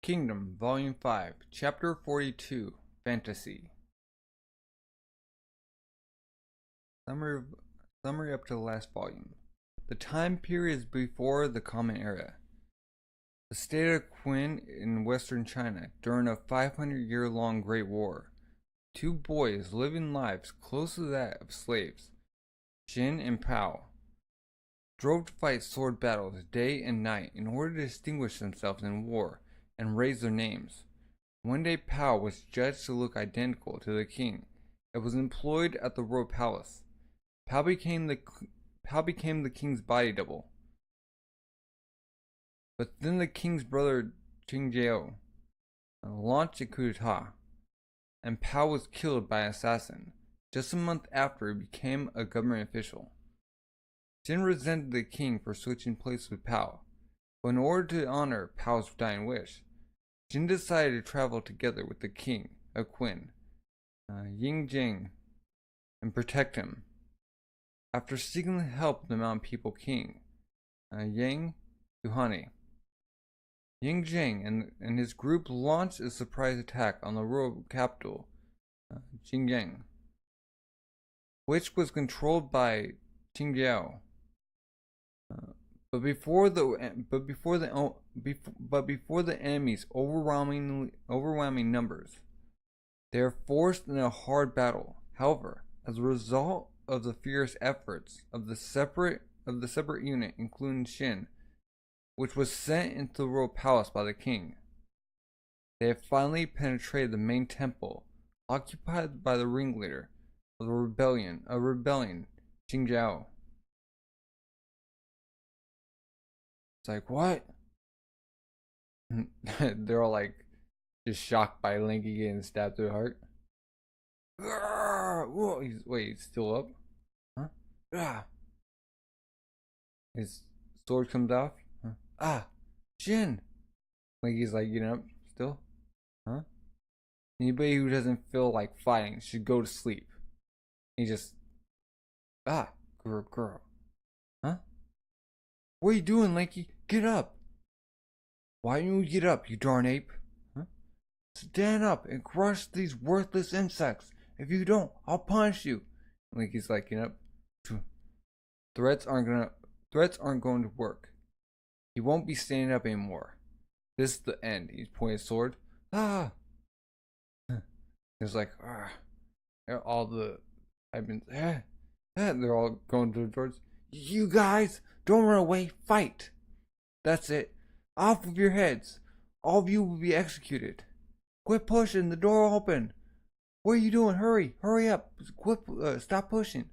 Kingdom, Volume 5, Chapter 42, Fantasy. Summary up to the last volume. The time period is before the Common Era. The state of Qin in western China during a 500-year-long Great War. Two boys living lives close to that of slaves, Jin and Pao, drove to fight sword battles day and night in order to distinguish themselves in war and raise their names. One day Pao was judged to look identical to the king and was employed at the royal palace. Pao became the king's body double. But then the king's brother Qingjao launched a coup d'etat, and Pao was killed by an assassin just a month after he became a government official. Jin resented the king for switching places with Pao, but in order to honor Pao's dying wish, Jin decided to travel together with the king of Qin, Yingjing, and protect him. After seeking the help of the Mountain People King, Yang Duhani, Yingjing and his group launched a surprise attack on the royal capital, Xinjiang, which was controlled by Qingjao. But before the enemy's overwhelming numbers, they are forced in a hard battle. However, as a result of the fierce efforts of the separate unit, including Shin, which was sent into the royal palace by the king, they have finally penetrated the main temple, occupied by the ringleader of the rebellion, Qingjao. It's like, what? They're all like, just shocked by Linky getting stabbed through the heart. Whoa, he's still up? Huh? His sword comes off. Huh? Shin! Linky's like, getting up still? Huh? Anybody who doesn't feel like fighting should go to sleep. He just, girl. Huh? What are you doing, Lanky? Get up! Why don't you get up, you darn ape? Huh? Stand up and crush these worthless insects. If you don't, I'll punish you. Lanky's like, get up. Threats aren't going to work. He won't be standing up anymore. This is the end. He's pointing his sword. It's like, all the they're all going towards. You guys, don't run away. Fight. That's it. Off with your heads. All of you will be executed. Quit pushing. The door will open. What are you doing? Hurry up. Quit. Stop pushing.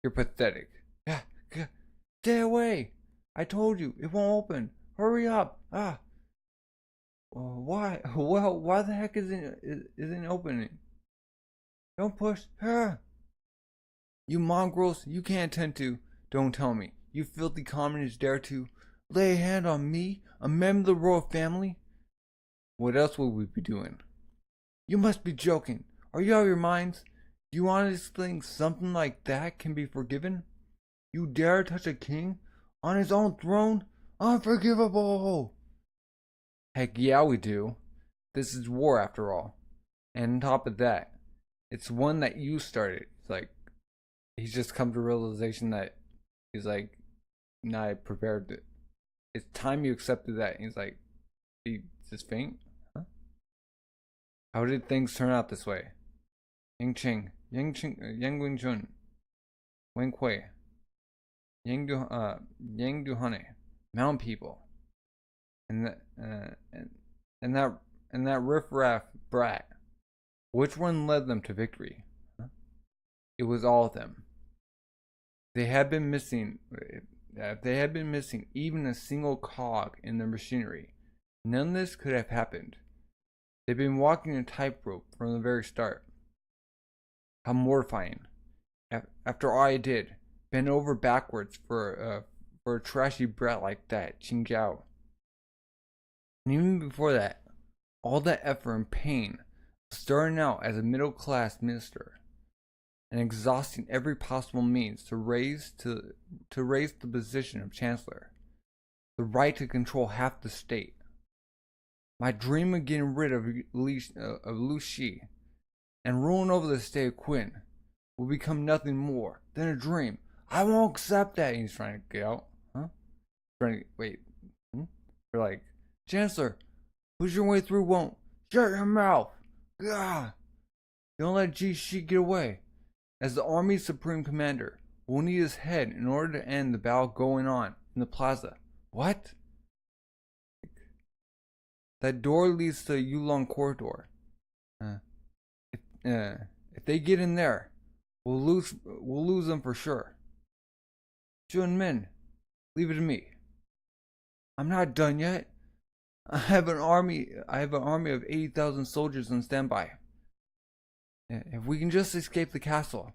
You're pathetic. Stay away. I told you it won't open. Hurry up. Why? Well, why the heck isn't opening? Don't push. You mongrels, you can't attend to. Don't tell me. You filthy communists dare to lay a hand on me, a member of the royal family? What else would we be doing? You must be joking. Are you out of your minds? Do you honestly think something like that can be forgiven? You dare touch a king on his own throne? Unforgivable! Heck yeah, we do. This is war after all. And on top of that, it's one that you started. It's like, he's just come to realization that he's like, not prepared to. It's time you accepted that. And he's like, he just faint? Huh? How did things turn out this way? Yang Wingchun, Wen Kui, Yang Duhane, Mountain People, and that riffraff brat. Which one led them to victory? Huh? It was all of them. They had been missing. If they had been missing even a single cog in their machinery, none of this could have happened. They've been walking a tightrope from the very start. How mortifying! After all I did, bend over backwards for a trashy brat like that, Qingjao. And even before that, all that effort and pain, starting out as a middle-class minister, and exhausting every possible means to raise the position of chancellor, the right to control half the state. My dream of getting rid of Lu Shi and ruling over the state of Qin will become nothing more than a dream. I won't accept that. He's trying to get out. Huh? Trying to wait. They're like, Chancellor, push your way through won't. Shut your mouth. Gah! Don't let Ji Shi get away. As the army's supreme commander, we'll need his head in order to end the battle going on in the plaza. What? That door leads to the Yulong corridor. If they get in there, we'll lose them for sure. Jun Min, leave it to me. I'm not done yet. I have an army of 80,000 soldiers on standby. If we can just escape the castle,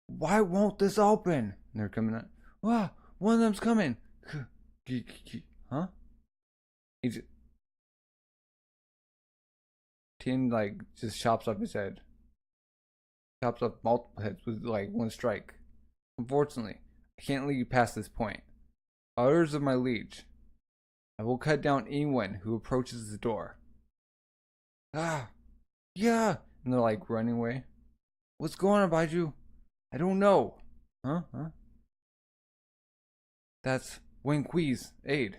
why won't this open? And they're coming out. Wow, one of them's coming. Huh? Tin just chops off his head. Chops off multiple heads with one strike. Unfortunately, I can't lead you past this point. By orders of my liege, I will cut down anyone who approaches the door. Ah, yeah, and they're running away. What's going on, Baiju? I don't know. Huh? That's Wen Kui's aide.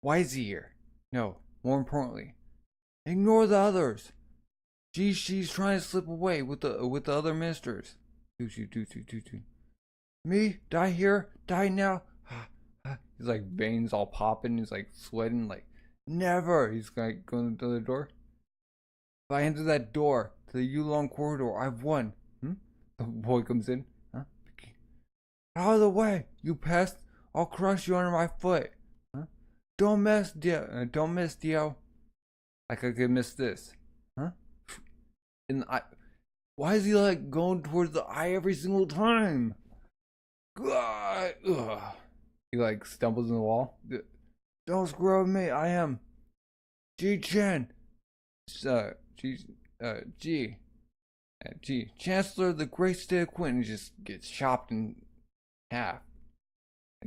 Why is he here? No, more importantly, ignore the others. Ji Shi's trying to slip away with the other ministers. Me? Die here? Die now? His veins all popping. He's sweating. Never. He's going to the other door. If I enter that door to the Yulong corridor, I've won. The boy comes in. Huh? Out of the way, you pest! I'll crush you under my foot. Huh? Don't miss, Dio. I could miss this. Huh? In the eye. Why is he going towards the eye every single time? God. Ugh. He stumbles in the wall. Don't screw with me. I am Ji Chen. G, Chancellor of the Great State of Qin. Just gets chopped in half.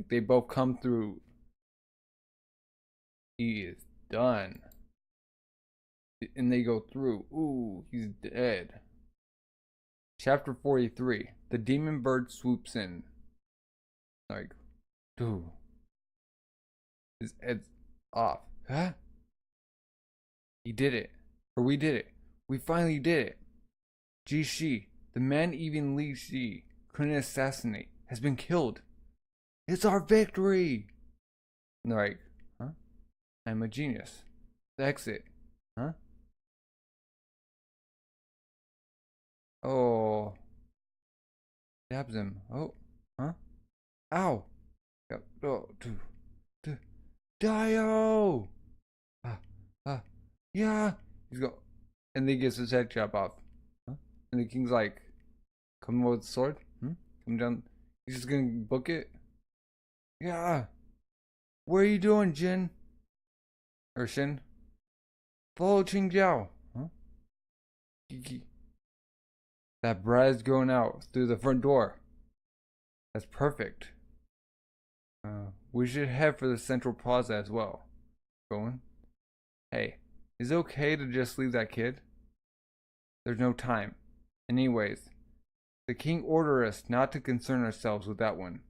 They both come through. He is done. And they go through. Ooh, he's dead. Chapter 43. The demon bird swoops in. Dude. His head's off. Huh? He did it. Or we did it. We finally did it. Ji Shi, the man even Li Shi couldn't assassinate, has been killed. It's our victory! And they're like, huh? I'm a genius. The exit. Huh? Oh. Stabs him. Oh. Huh? Ow! Oh, Dio! Yeah! He's go. And then he gets his head chopped off. Huh? And the king's come with the sword? Come down. He's just gonna book it? Yeah! What are you doing, Jin? Or Shin? Follow Qing Jiao. Huh? That bride's going out through the front door. That's perfect. We should head for the central plaza as well. Going? Hey, is it okay to just leave that kid? There's no time. Anyways, the king ordered us not to concern ourselves with that one.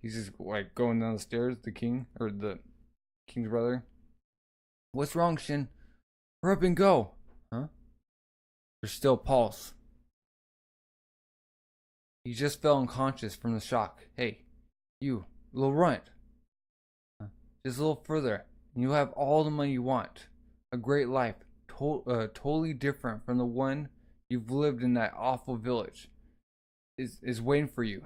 He's just going down the stairs, the king, or the king's brother. What's wrong, Shin? Hurry up and go. Huh? There's still pulse. He just fell unconscious from the shock. Hey, you, little runt. Just a little further, and you'll have all the money you want. A great life, totally different from the one you've lived in that awful village, is waiting for you.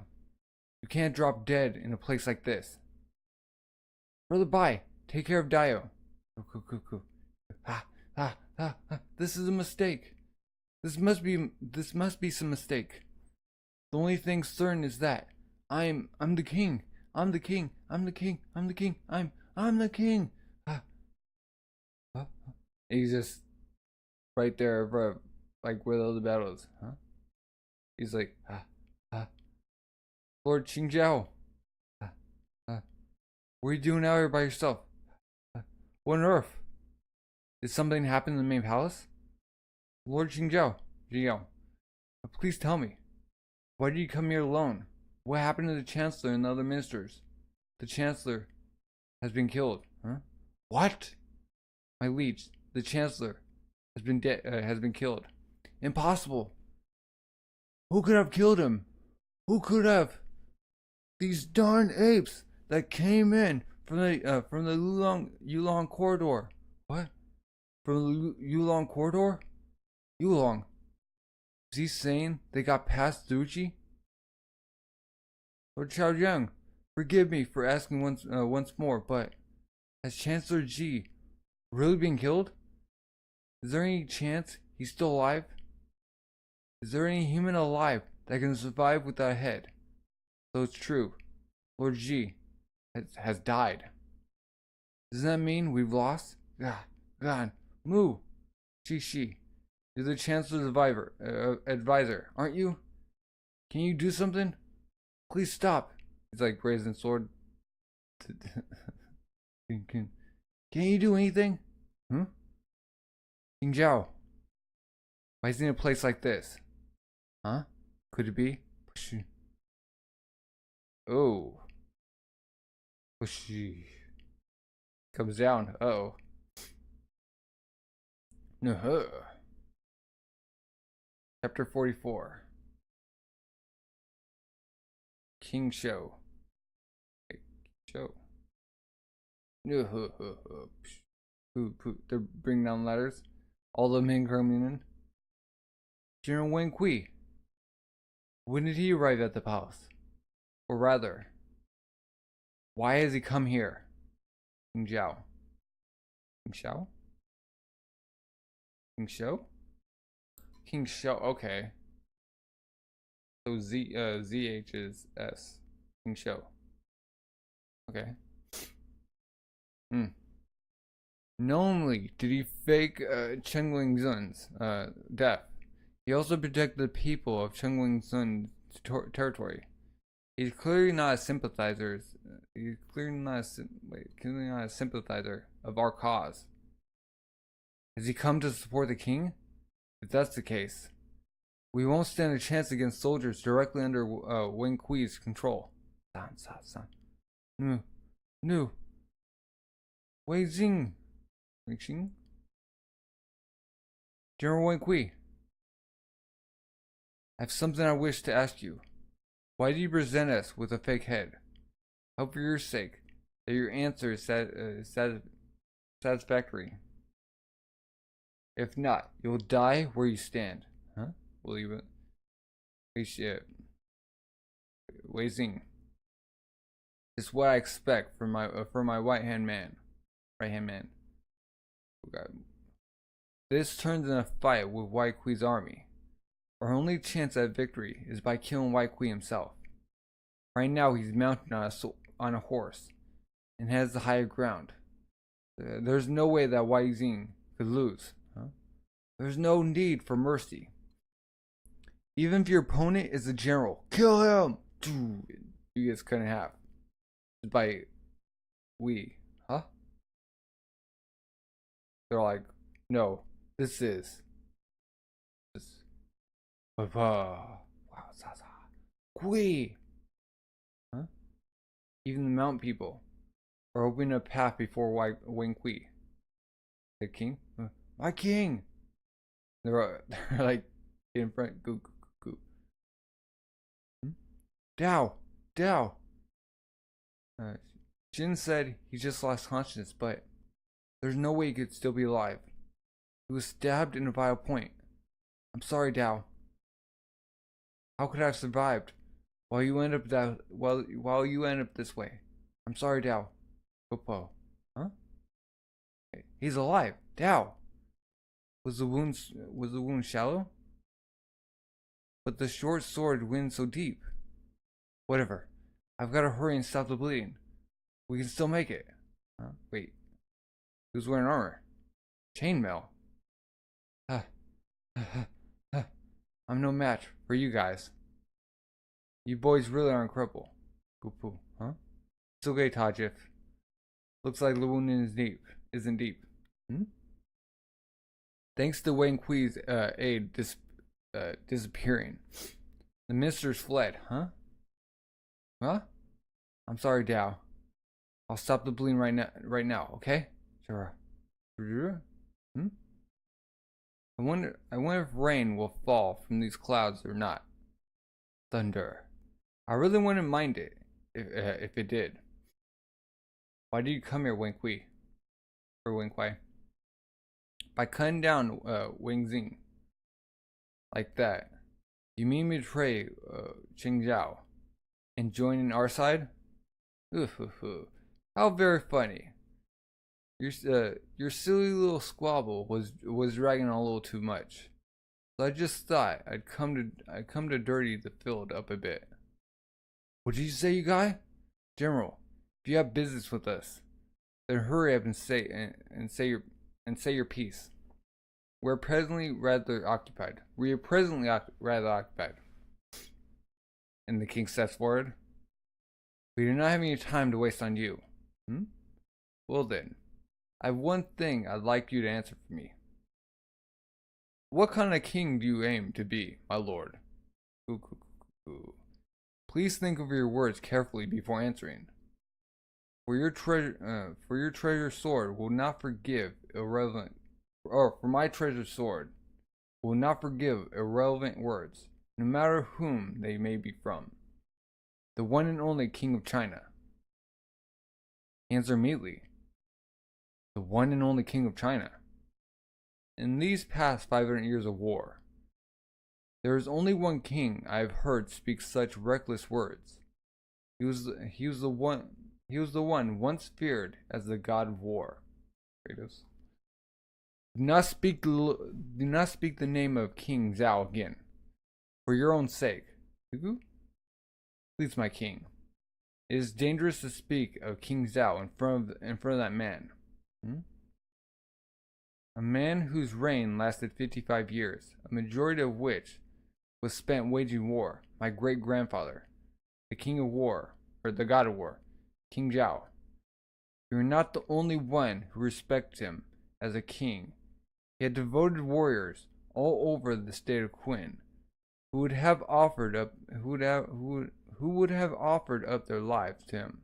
You can't drop dead in a place like this. Brother Bai, take care of Dio. Cool. This is a mistake. This must be some mistake. The only thing certain is that I'm the king. I'm the king. I'm the king. I'm the king. I'm the king. He's just right there for where the other battle is. Huh? He's Lord Qingjiao. What are you doing out here by yourself? What on earth? Did something happen in the main palace? Lord Jingzhou, please tell me. Why did you come here alone? What happened to the Chancellor and the other ministers? The Chancellor has been killed. Huh? What? My liege, the Chancellor has been killed. Impossible. Who could have killed him? Who could have? These darn apes that came in from the Yulong corridor. What? From the Yulong corridor? Yulong. Is he saying they got past Zuchi? Lord Xiaojiang, forgive me for asking once more, but has Chancellor Ji really been killed? Is there any chance he's still alive? Is there any human alive that can survive without a head? So it's true. Lord Ji has died. Does that mean we've lost? God, Mu, Shi. You're the Chancellor's advisor, aren't you? Can you do something? Please stop. He's like raising sword. Can you do anything? King Zhao. Why is he in a place like this? Huh? Could it be? Oh. Comes down. Uh-oh. No. Chapter 44. King Show. No. They're bringing down ladders. All the men coming in. General Wen Kui. When did he arrive at the palace? Or rather, why has he come here? King Zhao. King Xiao? King Shou? King Shou, okay. So ZH is S. King Shou. Okay. Not only did he fake Chengling Zun's death, he also protected the people of Chengling Zun's territory. He's clearly not a sympathizer. He's clearly not a sympathizer of our cause. Has he come to support the king? If that's the case, we won't stand a chance against soldiers directly under Wen Kui's control. No. Wei Jing. General Wen Kui, I have something I wish to ask you. Why do you present us with a fake head? Hope for your sake that your answer is satisfactory. If not, you'll die where you stand. Huh? Will you? Wei Jing. It's what I expect from my right hand man. Okay. This turns in a fight with Wei Kui's army. Our only chance at victory is by killing Wei Kui himself. Right now he's mounted on a horse and has the higher ground. There's no way that Wei Jing could lose. Huh? There's no need for mercy. Even if your opponent is a general, kill him! You get cut in half. By we. Huh? They're like, no, this is. Wow, Zaza. Kui! Huh? Even the mountain people are opening a path before Wen Kui. The king? My king! They're like in front. Go. Dao! Jin said he just lost consciousness, but there's no way he could still be alive. He was stabbed in a vital point. I'm sorry, Dao. How could I have survived while you end up this way? I'm sorry, Dao. Popo. Huh? He's alive. Dao. Was the wound shallow? But the short sword went so deep. Whatever. I've got to hurry and stop the bleeding. We can still make it. Huh? Wait. Who's wearing armor? Chainmail. I'm no match for you guys. You boys really aren't crippled. Poo, huh? It's okay, Tajif. Looks like the wound is deep. isn't deep. Hmm? Thanks to Wang Kui's aid disappearing, the ministers fled, huh? Huh? I'm sorry, Dao. I'll stop the bleeding right now, okay? Sure. Hmm? I wonder if rain will fall from these clouds or not. Thunder. I really wouldn't mind it if it did. Why did you come here, Wang Kui? Or Wang Kuai? By cutting down Wang Xing like that, you mean me to betray Qing Zhao and join in our side? How very funny. Your silly little squabble was dragging on a little too much. So I just thought I'd come to dirty the field up a bit. What did you say, you guy? General, if you have business with us, then hurry up and say your piece. We are presently rather occupied. And the king steps forward. We do not have any time to waste on you. Well then, I have one thing I'd like you to answer for me. What kind of king do you aim to be, my lord? Please think of your words carefully before answering. For your treasure sword will not forgive irrelevant, or for my treasure sword will not forgive irrelevant words, no matter whom they may be from. The one and only King of China. Answer immediately. The one and only King of China. In these past 500 years of war, there is only one king I have heard speak such reckless words. He was the one once feared as the god of war. Kratos. Do not speak the name of King Zhao again, for your own sake. Please, my king. It is dangerous to speak of King Zhao in front of that man. A man whose reign lasted 55 years, a majority of which was spent waging war. My great-grandfather, the king of war, or the god of war, King Zhao. You are not the only one who respects him as a king. He had devoted warriors all over the state of Qin who would have offered up their lives to him.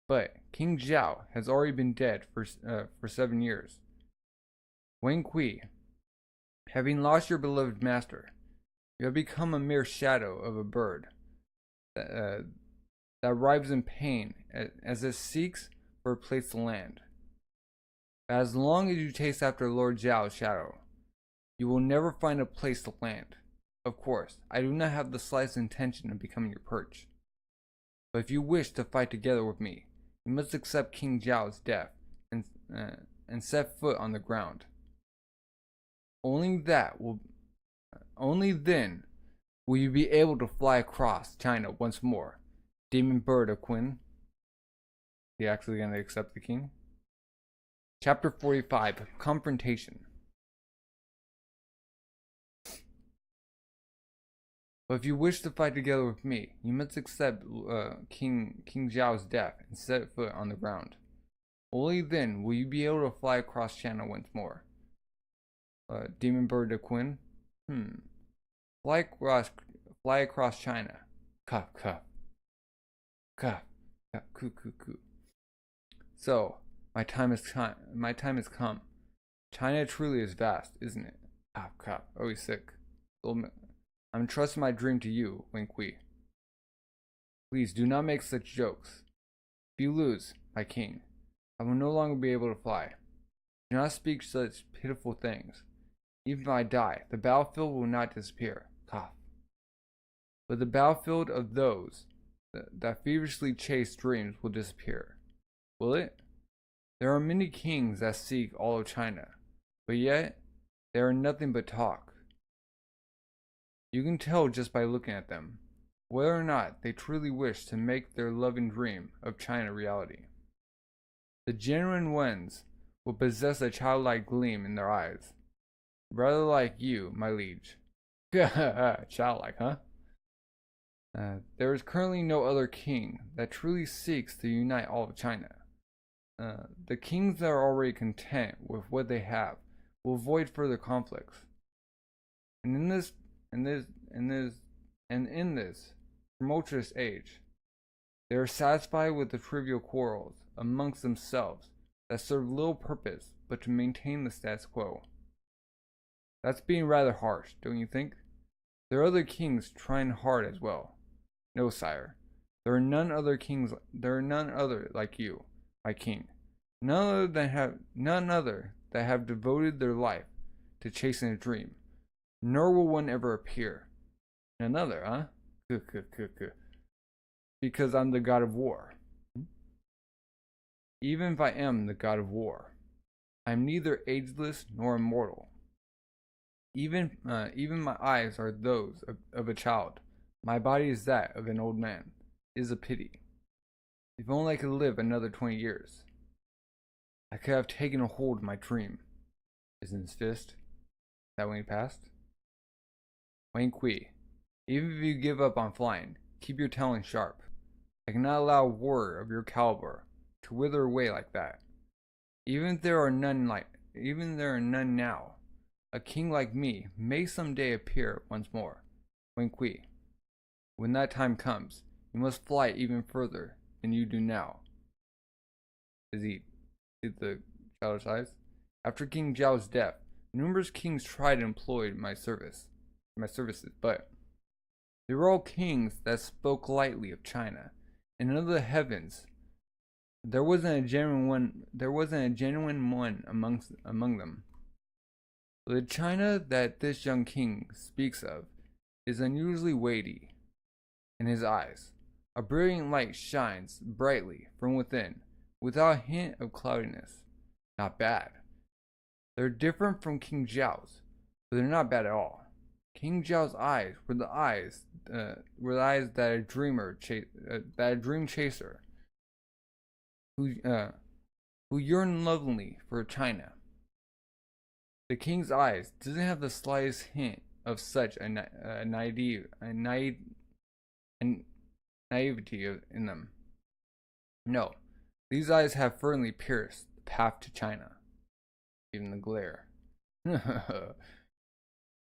But King Zhao has already been dead for 7 years. Wang Kui, having lost your beloved master, you have become a mere shadow of a bird that writhes in pain as it seeks for a place to land. But as long as you chase after Lord Zhao's shadow, you will never find a place to land. Of course, I do not have the slightest intention of becoming your perch. But if you wish to fight together with me, you must accept King Zhao's death and set foot on the ground. Only then will you be able to fly across China once more. Demon bird of Qin. He actually going to accept the king? Chapter 45, Confrontation. But if you wish to fight together with me, you must accept King Zhao's death and set foot on the ground. Only then will you be able to fly across China once more. Demon bird of Qin. Fly across China. Cuff. Coo. So, my time has come. China truly is vast, isn't it? Cuff. Oh, he's sick. I'm entrusting my dream to you, Wang Kui. Please do not make such jokes. If you lose, my king, I will no longer be able to fly. Do not speak such pitiful things. Even if I die, the battlefield will not disappear. Cough. But the battlefield of those that feverishly chase dreams will disappear. Will it? There are many kings that seek all of China, but yet they are nothing but talk. You can tell just by looking at them, whether or not they truly wish to make their loving dream of China reality. The genuine ones will possess a childlike gleam in their eyes, rather like you, my liege. Childlike, huh? There is currently no other king that truly seeks to unite all of China. the kings that are already content with what they have will avoid further conflicts. And in this tumultuous age, they are satisfied with the trivial quarrels amongst themselves that serve little purpose but to maintain the status quo. That's being rather harsh, don't you think? There are other kings trying hard as well. No, sire. There are none other like you, my king. None other that have devoted their life to chasing a dream. Nor will one ever appear. None other, huh? Because I'm the god of war. Even if I am the god of war, I am neither ageless nor immortal. Even my eyes are those of a child. My body is that of an old man. It is a pity. If only I could live another 20 years, I could have taken a hold of my dream. Is in his fist. Is that when he passed? Wang Kui, even if you give up on flying, keep your talent sharp. I cannot allow a warrior of your caliber to wither away like that. Even if there are none now, a king like me may someday appear once more. Wang Kui, when that time comes, you must fly even further than you do now. Is he the childish eyes? After King Zhao's death, numerous kings tried and employed my services, but they were all kings that spoke lightly of China, and under the heavens, there wasn't a genuine one among them. The China that this young king speaks of is unusually weighty. In his eyes, a brilliant light shines brightly from within, without a hint of cloudiness. Not bad. They're different from King Zhao's, but they're not bad at all. King Zhao's eyes were the eyes that a dream chaser, who yearned lovingly for China. The king's eyes doesn't have the slightest hint of such a naivety in them. No, these eyes have firmly pierced the path to China. Even the glare.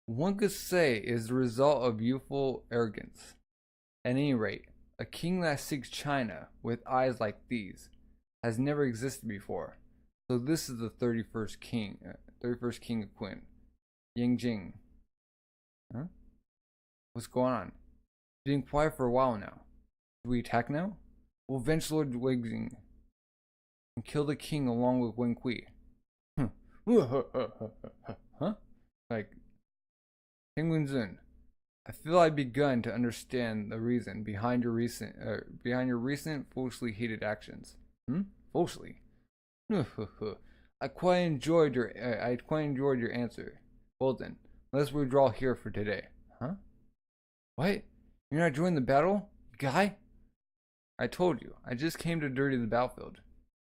One could say is the result of youthful arrogance. At any rate, a king that seeks China with eyes like these has never existed before. So this is the 31st king of Qin, Yang Jing. Huh? What's going on? Been quiet for a while now. Do we attack now? We'll avenge Lord Wei Jing and kill the king along with Wen Kui. Huh? Like, King Wenzun, I feel I've begun to understand the reason behind your recent foolishly heated actions. Foolishly? I quite enjoyed your answer. Well then, let's withdraw here for today. Huh? What? You're not joining the battle, guy? I told you, I just came to dirty the battlefield.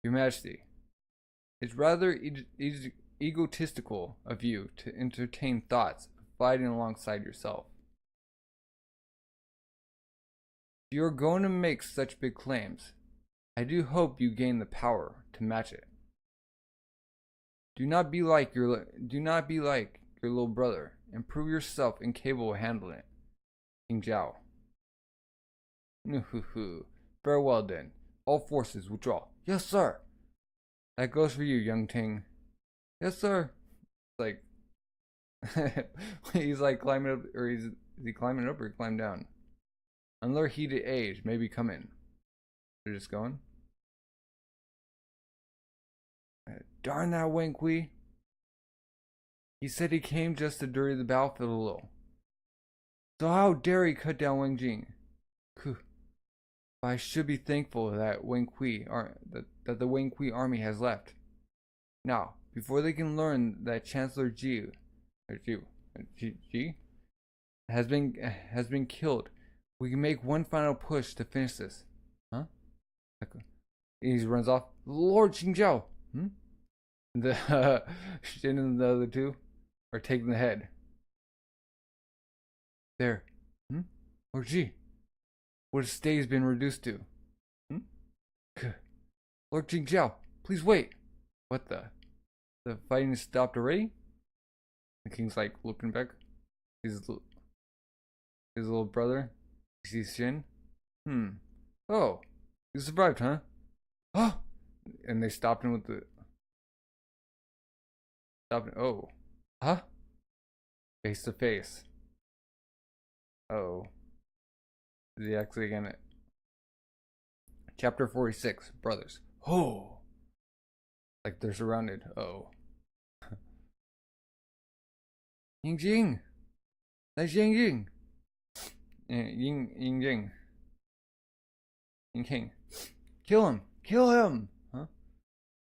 Your Majesty, it's rather egotistical of you to entertain thoughts of fighting alongside yourself. If you're going to make such big claims, I do hope you gain the power to match it. Do not be like your little brother and prove yourself incapable of handling it. King Zhao. Farewell then. All forces withdraw. Yes, sir. That goes for you, young Ting. Yes, sir. Like, he's like climbing up, or is he climbing up or climb down? Another heated age may be coming. They're just going. Darn that Wen Kui. He said he came just to dirty the battlefield a little. So how dare he cut down Wang Jing? I should be thankful that that the Wen Kui army has left. Now, before they can learn that Chancellor Ji has been killed, we can make one final push to finish this. Huh? He runs off. Lord Qingzhao. The Shin and the other two are taking the head. There. Lord Ji. What has Stay's been reduced to? Lord Qingzhao, please wait. What the? The fighting stopped already? The king's like looking back. His little brother. He sees Shin. Oh, you survived, huh? Oh! And they stopped him with the. Oh. Huh? Face to face. Oh. Is he actually gonna. Chapter 46 Brothers. Oh! Like they're surrounded. Oh. Ying Jing! That's Ying Jing! Ying Jing. Ying King. Kill him! Kill him! Huh?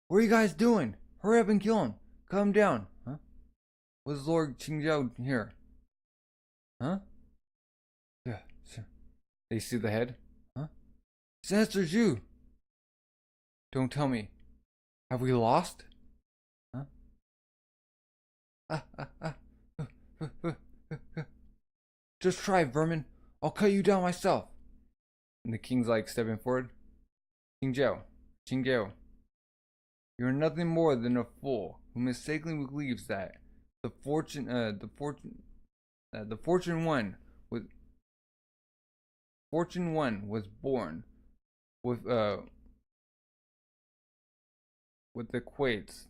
What are you guys doing? Hurry up and kill him! Calm down! Huh? Was Lord Qingjiao here? Huh? Yeah, sure. They see the head? Huh? Sinister Zhu! Don't tell me. Have we lost? Huh? Just try, vermin. I'll cut you down myself. And the king's like stepping forward. Qingjiao, you're nothing more than a fool who mistakenly believes that the fortune one was born with equates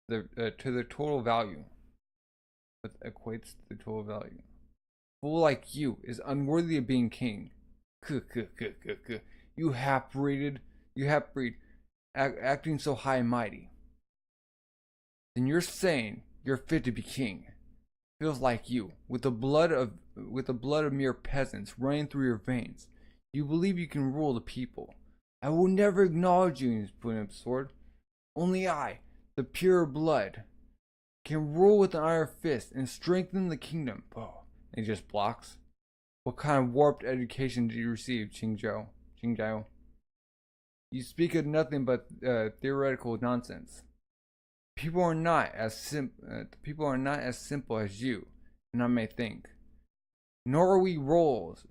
to the total value. With equates to the total value. Fool like you is unworthy of being king. You half-breed, acting so high and mighty. Then you're saying you're fit to be king. Feels like you, with the blood of mere peasants running through your veins. You believe you can rule the people. I will never acknowledge you. He's putting up the sword. Only I, the pure blood, can rule with an iron fist and strengthen the kingdom. Oh, and he just blocks. What kind of warped education did you receive, Qingjiao? You speak of nothing but theoretical nonsense. People are not as simple as you and I may think. Nor are we royals,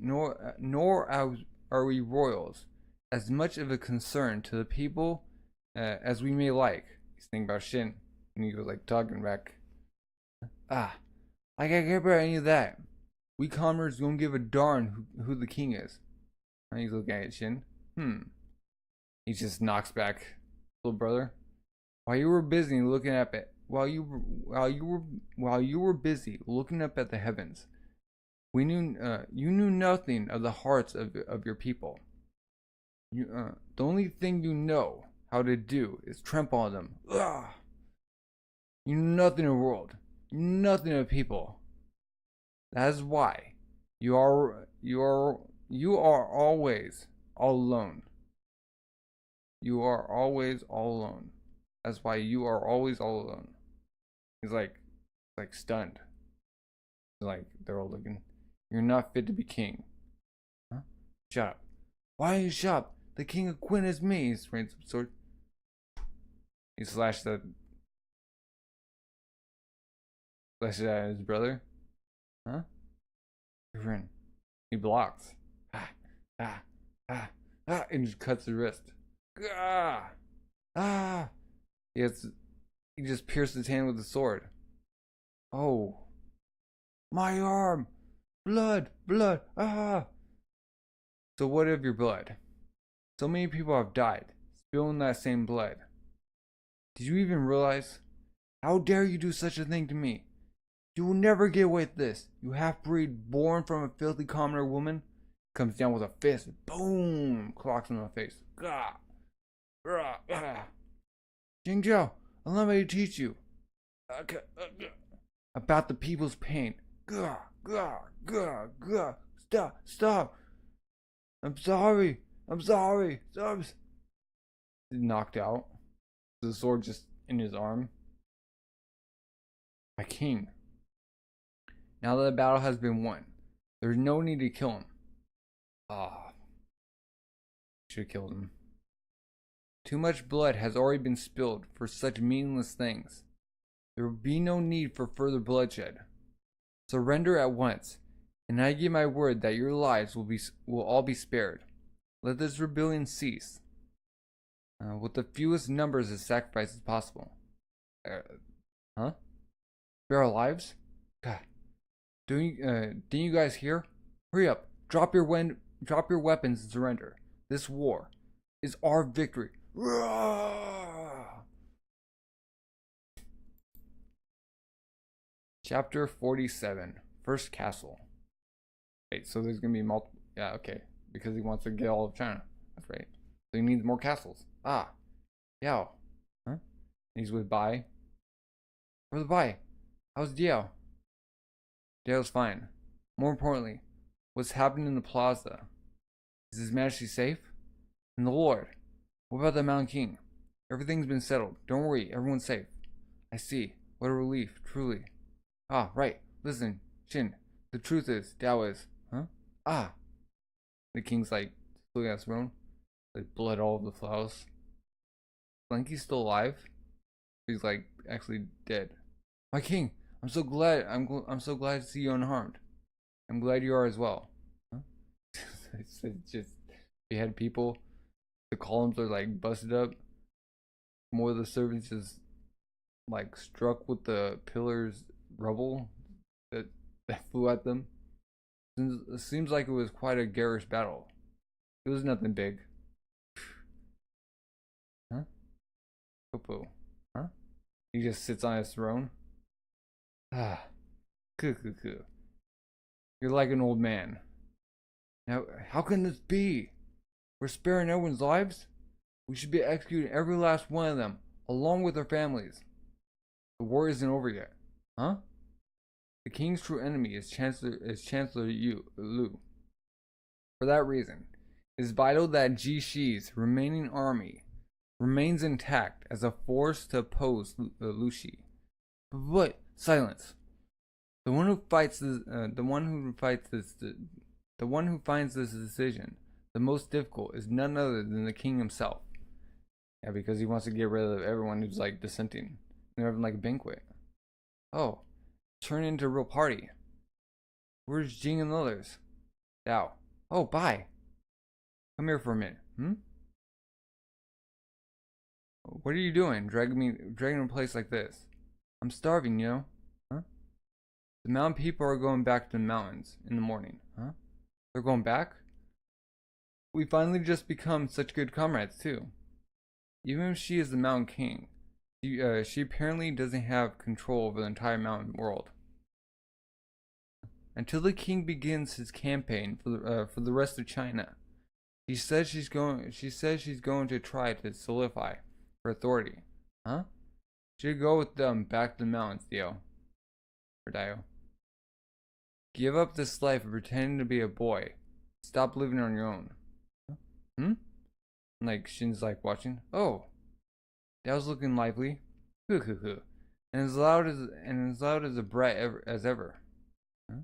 are we royals as much of a concern to the people as we may like. He's thinking about Shin, and he goes like talking back. Like I care about any of that. We commoners don't give a darn who the king is. And he's looking at Shin. He just knocks back, little brother. While you were busy looking up at busy looking up at the heavens, we knew you knew nothing of the hearts of your people. The only thing you know how to do is trample on them. You know nothing of the world, nothing of people. That is why you are always all alone. You are always all alone. That's why you are always all alone. He's like stunned. Like they're all looking. You're not fit to be king. Huh? Shut up. Why don't you shut up? The king of Quinn is me. He swings some sword. He slashed it at his brother. Huh? He blocks. And just cuts the wrist. He just pierced his hand with the sword. Oh. My arm! Blood! So what of your blood? So many people have died, spilling that same blood. Did you even realize? How dare you do such a thing to me? You will never get away with this. You half-breed born from a filthy commoner woman. Comes down with a fist. Boom! Clocks him in the face. Qingjiao, allow me to teach you about the people's pain. Stop! I'm sorry. Stop. He's knocked out. The sword just in his arm. My king. Now that the battle has been won, there's no need to kill him. Should have killed him. Too much blood has already been spilled for such meaningless things. There will be no need for further bloodshed. Surrender at once, And I give my word that your lives will all be spared. Let this rebellion cease with the fewest numbers of sacrifices possible. Huh? Spare our lives? God. Didn't you guys hear? Hurry up. Drop your weapons and surrender. This war is our victory. Chapter 47. First Castle. Wait, so there's gonna be multiple. Yeah, okay. Because he wants to get all of China. That's right. So he needs more castles. Ah. Yao. Huh? He's with Bai. Where's the Bai? How's Diao? Diao's fine. More importantly, what's happening in the plaza? Is His Majesty safe? And the Lord? What about the Mountain King? Everything's been settled. Don't worry, everyone's safe. I see. What a relief, truly. Ah, right. Listen, Shin. The truth is, Dao is. Huh? Ah. The king's like looking at his throne. Like blood all over the flowers. Blanky's still alive. He's like actually dead. My king, I'm so glad. I'm so glad to see you unharmed. I'm glad you are as well. Huh? It's just we had people. The columns are like busted up. More of the servants just like struck with the pillars rubble that flew at them. It seems like it was quite a garish battle. It was nothing big. Huh? Popo. Huh? He just sits on his throne. Ah. You're like an old man. Now, how can this be? We're sparing everyone's lives? We should be executing every last one of them, along with their families. The war isn't over yet. Huh? The king's true enemy is Chancellor Lu. For that reason, it is vital that Ji Shi's remaining army remains intact as a force to oppose Lu Shi. But silence. The one who finds this decision the most difficult is none other than the king himself. Yeah, because he wants to get rid of everyone who's like dissenting. They're having like a banquet. Oh, turn into a real party. Where's Jing and the others? Dao. Oh, bye. Come here for a minute. What are you doing? Dragging a place like this? I'm starving, you know? Huh? The mountain people are going back to the mountains in the morning. Huh? They're going back? We finally just become such good comrades too. Even if she is the mountain king, she apparently doesn't have control over the entire mountain world. Until the king begins his campaign for the rest of China, she says she's going to try to solidify her authority. Huh? Should go with them back to the mountains, Dio. Or Dio. Give up this life of pretending to be a boy. Stop living on your own. Huh? Like Shin's like watching. Oh, Dio's looking lively. And as loud as a brat as ever. Huh?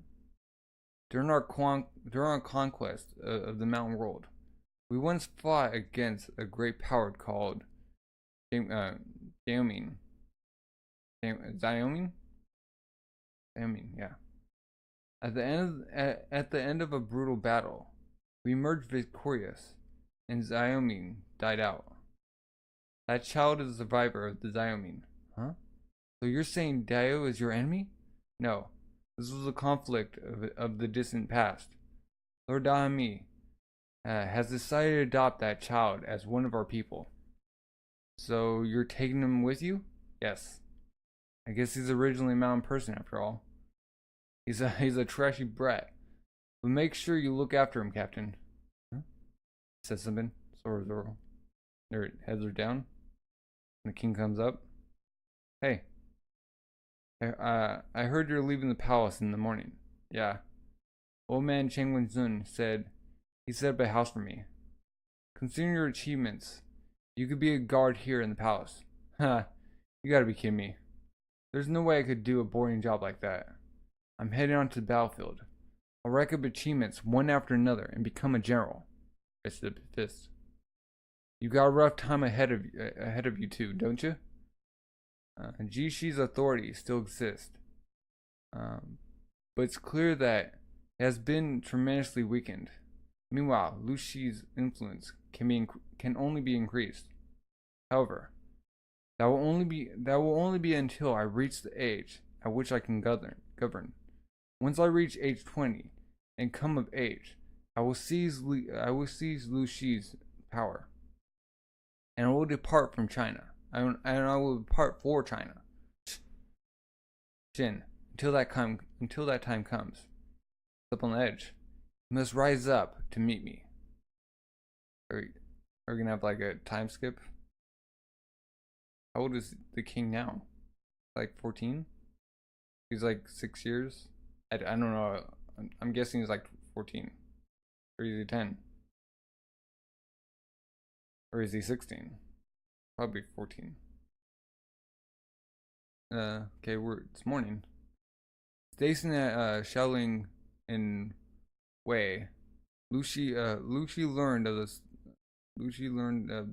During our conquest of the mountain world, we once fought against a great power called Xiaoming. Xiaoming, yeah. At the end of a brutal battle, we emerged victorious, and Xiaoming died out. That child is a survivor of the Xiaoming. Huh? So you're saying Dao is your enemy? No. This was a conflict of the distant past. Lord Dahami has decided to adopt that child as one of our people. So you're taking him with you? Yes. I guess he's originally a mountain person after all. He's a trashy brat. But make sure you look after him, Captain. Huh? Says something. Zoro. Their heads are down. And the king comes up. Hey. I heard you're leaving the palace in the morning. Yeah. Old man Cheng Wen-zun said he set up a house for me. Considering your achievements, you could be a guard here in the palace. Ha, you gotta be kidding me. There's no way I could do a boring job like that. I'm heading onto the battlefield. I'll rack up achievements one after another and become a general. Fist. You got a rough time ahead of you too, don't you? Ji Shi's authority still exists. But it's clear that has been tremendously weakened. Meanwhile, Lu Shi's influence can only be increased. However, that will only be until I reach the age at which I can govern. Once I reach age 20 and come of age, I will seize Lu Shi's power, and I will depart from China. And I will depart for China. Jin, until that time comes, up on the edge, you must rise up to meet me. Are we gonna have like a time skip? How old is the king now? Like 14? He's like 6 years? I don't know. I'm guessing he's like 14. Or is he 10? Or is he 16? Probably 14. Okay, it's morning. Stationed at Shaoling in Wei, Lu Shi learned of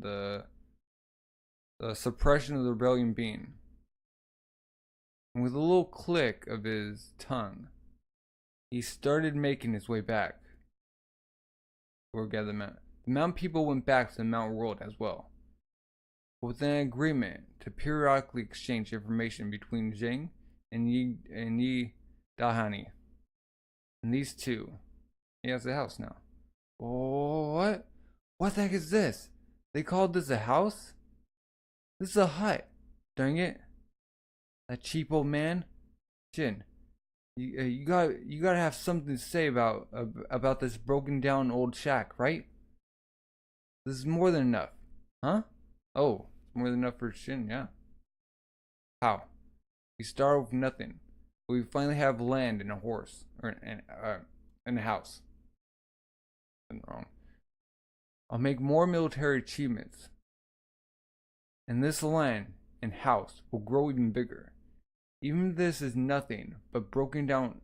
the suppression of the rebellion being. And with a little click of his tongue, he started making his way back. The mountain people went back to the mountain world as well, with an agreement to periodically exchange information between Jing and Yi Dahani. And these two, he has a house now. Oh, what? What the heck is this? They called this a house? This is a hut. Dang it! That cheap old man, Jin. You gotta have something to say about this broken down old shack, right? This is more than enough, huh? Oh, more than enough for Shin, yeah. How? We started with nothing, but we finally have land and a horse, and a house. I'm wrong. I'll make more military achievements, and this land and house will grow even bigger. Even if this is nothing but a broken down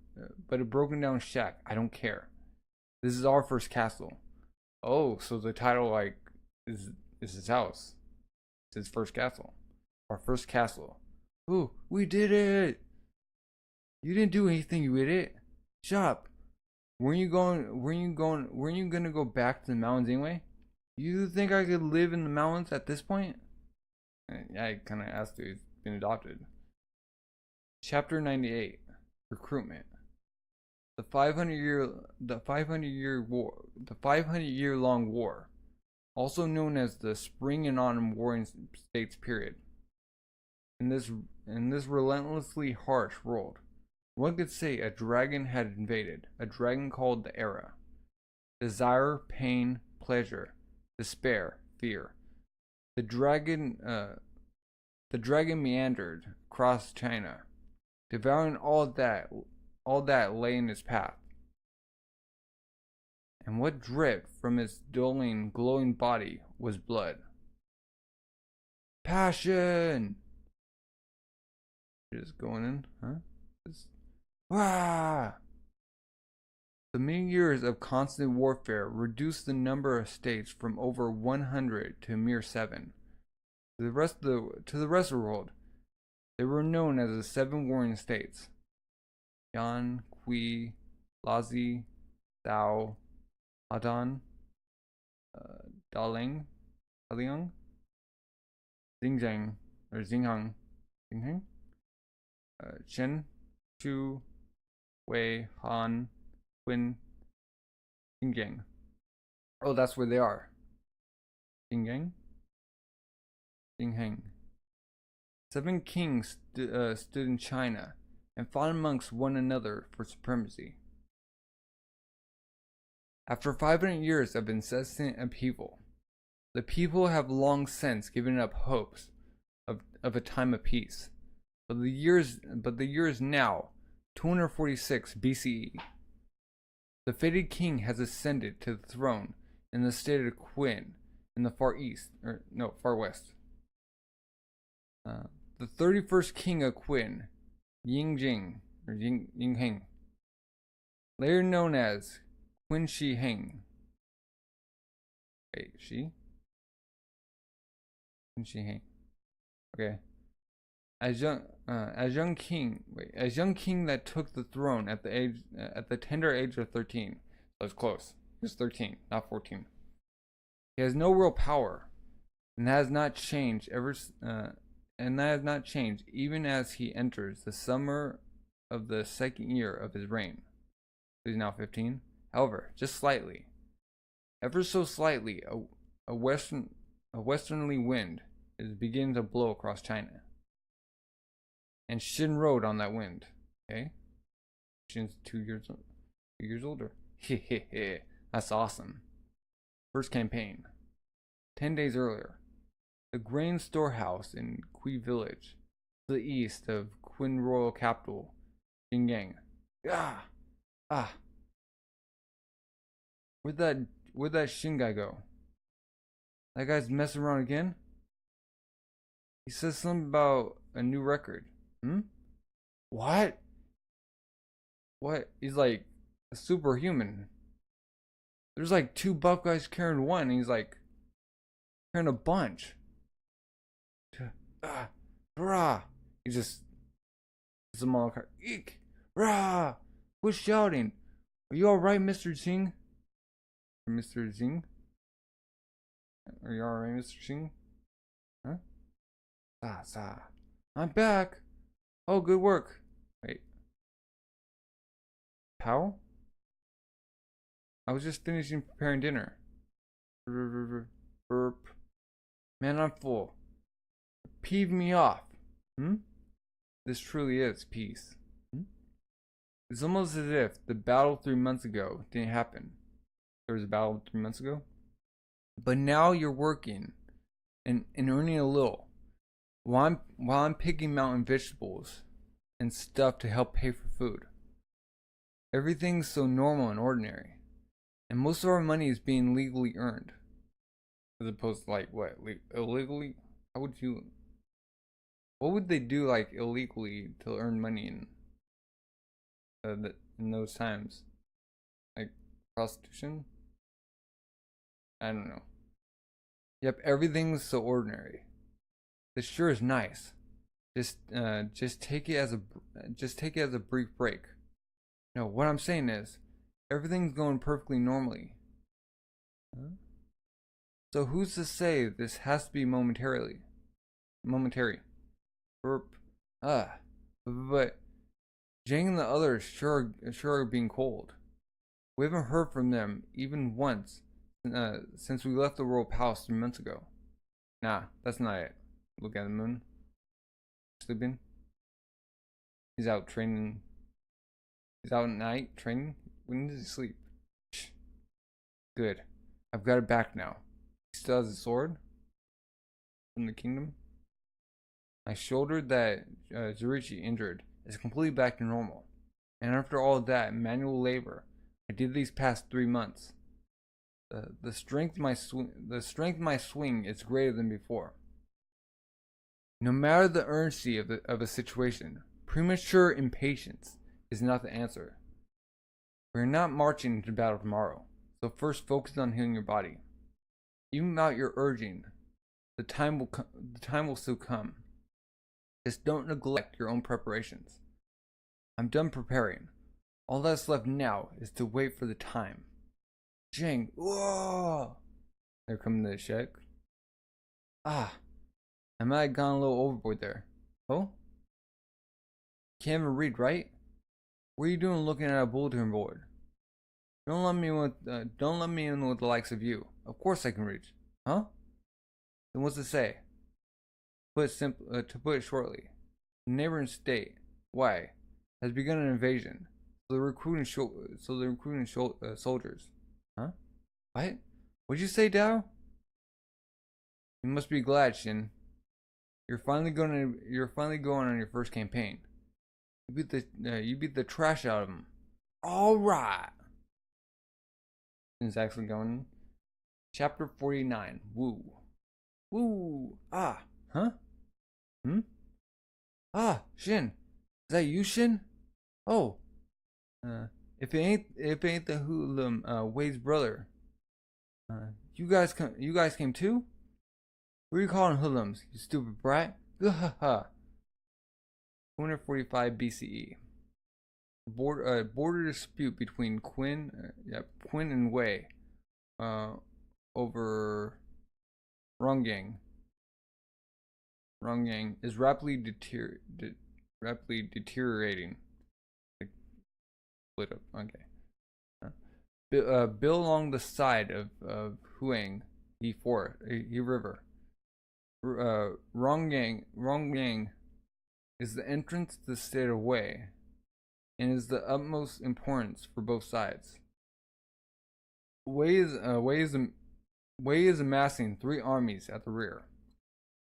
shack, I don't care. This is our first castle. Oh, so the title like is his house. It's his first castle. Our first castle. Ooh, we did it! You didn't do anything, you idiot. Shut up. Weren't you gonna go back to the mountains anyway? You think I could live in the mountains at this point? Yeah, I kinda asked to. He's been adopted. Chapter 98. Recruitment. The 500-year long war, also known as the Spring and Autumn Warring States period. In this relentlessly harsh world, one could say a dragon had invaded, a dragon called the Era. Desire, pain, pleasure, despair, fear. The dragon meandered across China, devouring all that lay in its path. And what dripped from its dulling, glowing body was blood. Passion! Just going in, huh? Ah! The many years of constant warfare reduced the number of states from over 100 to a mere 7. To the rest of the world, they were known as the 7 warring states: Yan, Kui, Lazi, Dao, Adan, Daliang, Xinjiang, or Xinghang, Chen, Chu, Wei, Han, Qin, Xinjiang. Oh, that's where they are. Xinjiang? Xinghang. 7 kings stood in China and fought amongst one another for supremacy. After 500 years of incessant upheaval, the people have long since given up hopes of a time of peace. But the year is now 246 BCE. The fated king has ascended to the throne in the state of Qin in the far west. The 31st king of Qin, Yingjing, or Yingheng, later known as Qin Shi Heng. Wait, Qin Shi Heng. Okay. As young as young king that took the throne at the tender age of 13. That was close. He was 13, not 14. He has no real power, and that has not changed even as he enters the summer of the second year of his reign. He's now 15. However, just slightly, ever so slightly, a westerly wind is beginning to blow across China. And Shin rode on that wind. Okay? Shin's 2 years older. Hehehe. That's awesome. First campaign. 10 days earlier. The grain storehouse in Kui village, to the east of Qin royal capital, Xinjiang. Where'd that Shin guy go? That guy's messing around again? He says something about a new record. What? He's like a superhuman. There's like 2 buff guys carrying one, and he's like carrying a bunch. Rah! He just puts them all car. Eek! Rah! Quit shouting. Are you alright, Mr. Xing? Mr. Xing? Are you alright, Mr. Xing? Huh? I'm back. Oh, good work. Wait. How? I was just finishing preparing dinner. Burp. Man, I'm full. Peeve me off. This truly is peace. It's almost as if the battle 3 months ago didn't happen. There was a battle 3 months ago. But now you're working and earning a little. While I'm picking mountain vegetables and stuff to help pay for food. Everything's so normal and ordinary. And most of our money is being legally earned. As opposed to like what? Illegally? What would they do like illegally to earn money in those times? Like prostitution? I don't know. Yep, everything's so ordinary. This sure is nice. Just take it as a brief break. No, what I'm saying is, everything's going perfectly normally. So who's to say this has to be momentary? Burp. But Jang and the others sure are being cold. We haven't heard from them even once since we left the royal palace 3 months ago. Nah, that's not it. Look at the moon. Sleeping. He's out training. He's out at night training. When does he sleep? Good. I've got it back now. He still has a sword from the kingdom. My shoulder that Zurichi injured is completely back to normal. And after all that manual labor I did these past 3 months, the strength of my swing is greater than before. No matter the urgency of a situation, premature impatience is not the answer. We're not marching into battle tomorrow, so first focus on healing your body. Even without your urging, the time will still come. Just don't neglect your own preparations. I'm done preparing. All that's left now is to wait for the time. Jing, whoa! They're coming to the check. I might have gone a little overboard there. Oh? Can't even read, right? What are you doing looking at a bulletin board? Don't let me in with the likes of you. Of course I can read. Huh? Then what's it say? To put it shortly, the neighboring state, Y, has begun an invasion. So they're recruiting soldiers. Huh? What? What'd you say, Dao? You must be glad, Shin. You're finally going on your first campaign. You beat the trash out of them. All right. Shin's actually going. Chapter 49. Woo. Woo. Huh? Shin. Is that you, Shin? Oh. If it ain't the hoodlum, Wei's brother. You guys came too? What are you calling hoodlums, you stupid brat? Gah. 245 BCE. Border dispute between Qin and Wei over Rongyang is rapidly deteriorating. Split up. Okay. Built along the side of Huang He River. Rongyang is the entrance to the state of Wei, and is the utmost importance for both sides. Wei is amassing 3 armies at the rear,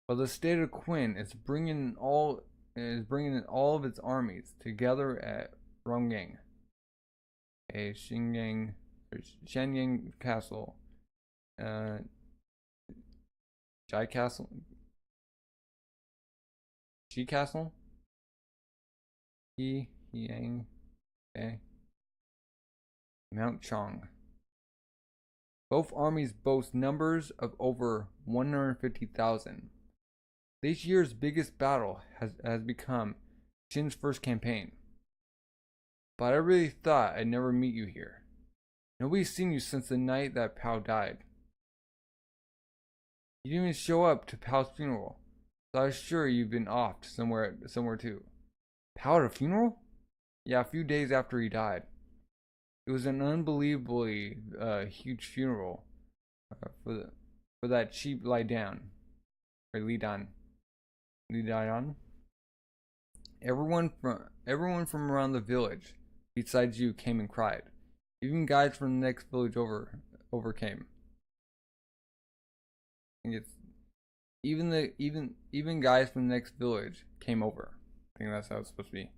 while the state of Qin is bringing all of its armies together at Rongyang, a Shenyang Castle, Jai Castle, Shi Castle, Yang, okay. Mount Chong. Both armies boast numbers of over 150,000. This year's biggest battle has become Shin's first campaign. But I really thought I'd never meet you here. Nobody's seen you since the night that Pao died. You didn't even show up to Pao's funeral, so I was sure you've been off somewhere too. Pao at a funeral? Yeah, a few days after he died. It was an unbelievably huge funeral for that cheap Li Dan. Everyone from around the village, besides you, came and cried. Even guys from the next village over came. I think it's even guys from the next village came over. I think that's how it's supposed to be.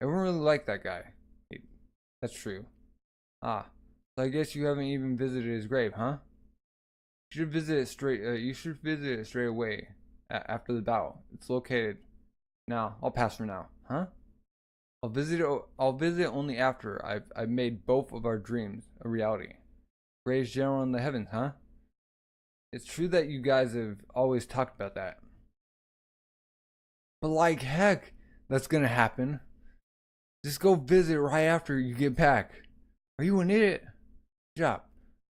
Everyone really liked that guy. That's true. Ah, so I guess you haven't even visited his grave, huh? You should visit it straight away after the battle. It's located. Now, I'll pass for now, huh? I'll visit only after I've made both of our dreams a reality. Greatest general in the heavens, huh? It's true that you guys have always talked about that. But like heck, that's gonna happen. Just go visit right after you get back. Are you an idiot? Good job.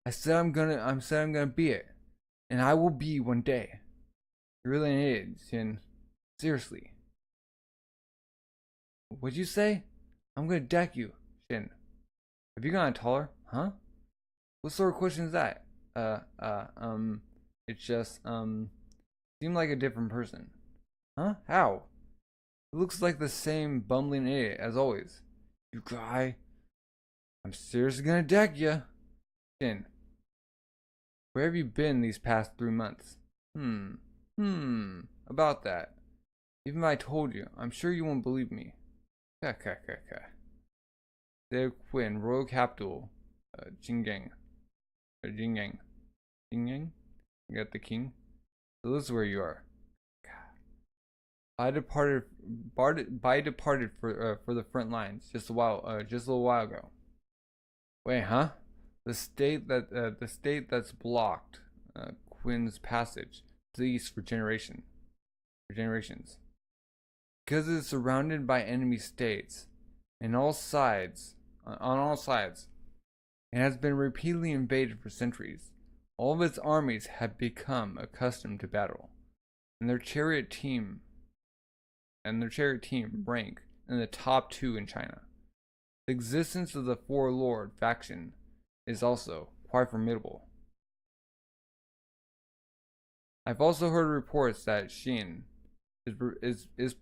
I said I'm gonna be it. And I will be one day. You're really an idiot, Shin. Seriously. What'd you say? I'm gonna deck you, Shin. Have you gotten taller? Huh? What sort of question is that? It's just, seemed like a different person. Huh? How? It looks like the same bumbling idiot as always. You guy. I'm seriously gonna deck ya. Shin. Where have you been these past 3 months? About that. Even if I told you, I'm sure you won't believe me. There Quinn, Royal Capital, Jinggang. Jinggang? You got the king? So this is where you are. I departed for the front lines just a little while ago. Wait, huh? The state that's blocked Quinn's passage to the east for generations. Because it is surrounded by enemy states on all sides, and has been repeatedly invaded for centuries. All of its armies have become accustomed to battle, and their chariot team rank in the top 2 in China. The existence of the Four Lord faction is also quite formidable. I've also heard reports that Xin is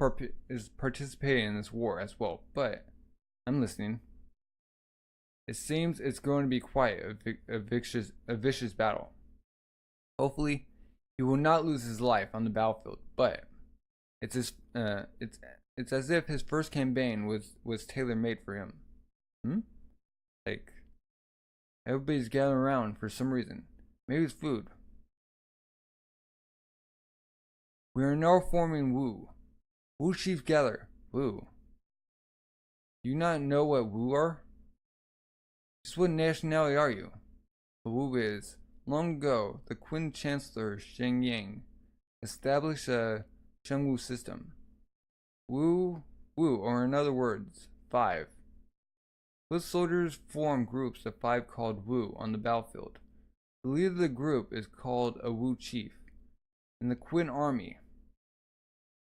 participating in this war as well, but I'm listening. It seems it's going to be quite a vicious battle. Hopefully, he will not lose his life on the battlefield, but it's as if his first campaign was tailor-made for him. Like, everybody's gathering around for some reason. Maybe it's food. We are now forming Wu. Wu chiefs gather. Wu. Do you not know what Wu are? Just what nationality are you? Wu is. Long ago, the Qin Chancellor Sheng established a Shengwu system. Wu Wu, or in other words, 5. Foot soldiers form groups of 5 called Wu on the battlefield. The leader of the group is called a Wu chief. In the Quinn Army,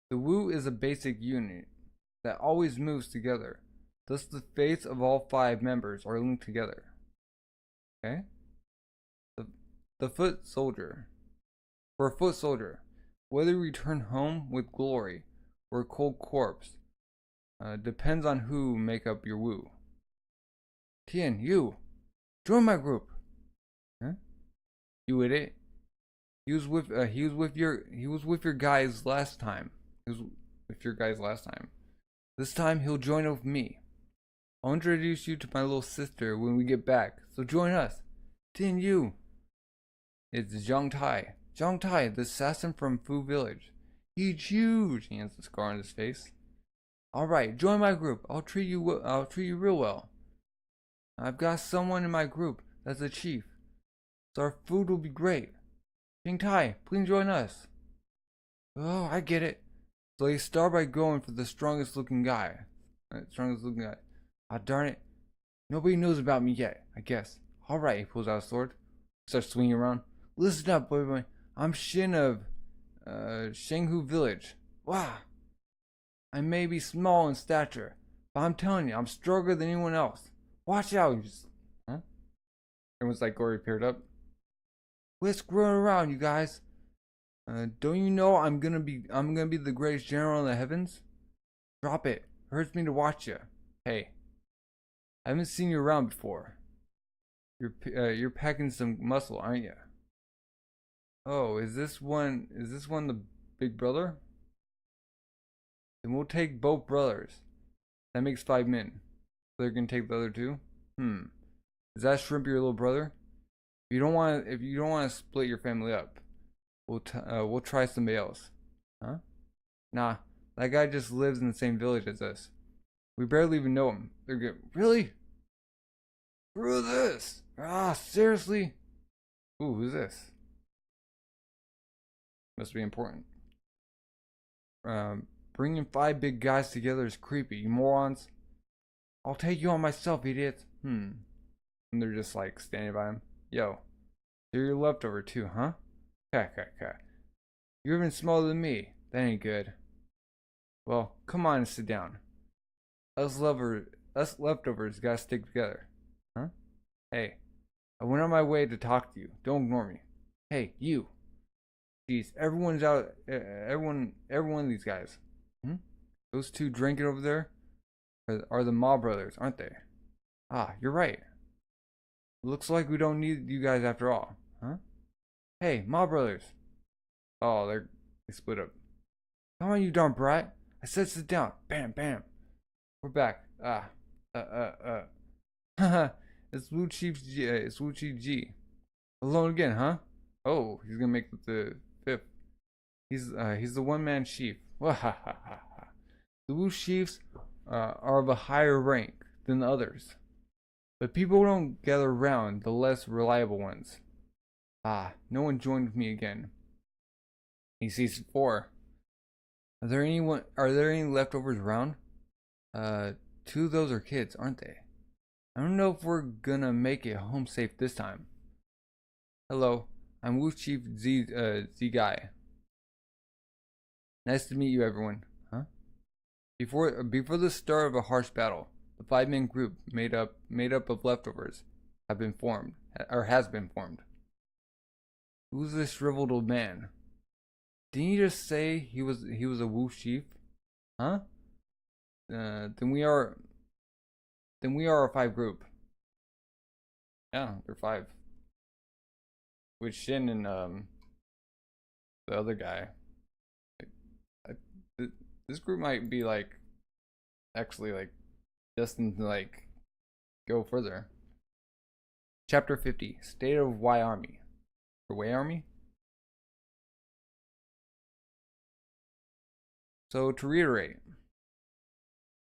the Wu is a basic unit that always moves together. Thus the fates of all 5 members are linked together. Okay? The foot soldier. For a foot soldier, whether you return home with glory or a cold corpse, depends on who make up your Wu. Tien, you! Join my group! Huh? You idiot. He was with your guys last time. This time he'll join up with me. I'll introduce you to my little sister when we get back, so join us. Tien, you! It's Zhang Tai. Zhang Tai, the assassin from Fu Village. He's huge. He has a scar on his face. All right, join my group. I'll treat you real well. I've got someone in my group that's a chief, so our food will be great. Zhang Tai, please join us. Oh, I get it. So they start by going for the strongest looking guy. Ah, darn it. Nobody knows about me yet, I guess. All right, he pulls out a sword, starts swinging around. Listen up, boy. I'm Shin of Shenghu Village. Wow. I may be small in stature, but I'm telling you, I'm stronger than anyone else. Watch out. Huh? Everyone's like already paired up. Quit screwing around, you guys. Don't you know I'm gonna be the greatest general in the heavens? Drop it. Hurts me to watch you. Hey, I haven't seen you around before. You're packing some muscle, aren't you? Oh, is this one the big brother? Then we'll take both brothers. That makes 5 men. So they're gonna take the other 2? Is that Shrimp your little brother? If you don't want to split your family up, we'll try somebody else. Huh? Nah, that guy just lives in the same village as us. We barely even know him. They're good. Really? Screw this! Ah, seriously? Ooh, who's this? Must be important. Bringing 5 big guys together is creepy, you morons. I'll take you on myself, idiots. And they're just like standing by him. Yo, you're your leftover too, huh? You're even smaller than me. That ain't good. Well, come on and sit down. Us leftovers gotta stick together. Huh? Hey, I went on my way to talk to you. Don't ignore me. Hey, you. Jeez, everyone's out. Every one of these guys. Those 2 drinking over there are the Ma brothers, aren't they? Ah, you're right. Looks like we don't need you guys after all, huh? Hey, Ma brothers. Oh, they split up. Come on, you darn brat. I said sit down. Bam, bam. We're back. It's Wu Chief G. It's Wu Chief G. Alone again, huh? Oh, he's gonna make it the 5th. He's the one-man chief. The Wu chiefs are of a higher rank than the others, but people don't gather around the less reliable ones. Ah, no one joined with me again. He sees 4. Are there any leftovers around? 2 of those are kids, aren't they? I don't know if we're gonna make it home safe this time. Hello, I'm Wu Chief Z Guy. Nice to meet you, everyone. Huh? Before the start of a harsh battle, the 5-man group made up of leftovers has been formed. Who's this shriveled old man? Didn't you just say he was a Wu chief? Huh? Then we are a 5 group. Yeah, they're 5. With Shin and the other guy. This group might be actually destined to go further. Chapter 50: State of Wei Army. For Wei Army. So to reiterate,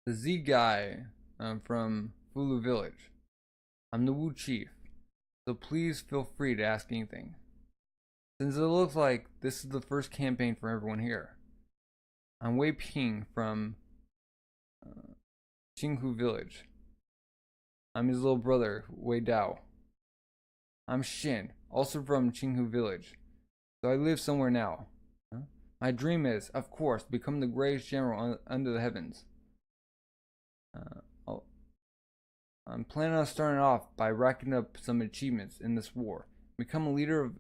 the Z guy from Fulu Village. I'm the Wu Chief, so please feel free to ask anything. Since it looks like this is the first campaign for everyone here. I'm Wei Ping from Qinghu village. I'm his little brother, Wei Dao. I'm Shin, also from Qinghu village. So I live somewhere now. Huh? My dream is, of course, become the greatest general under the heavens. I'm planning on starting off by racking up some achievements in this war. Become a leader of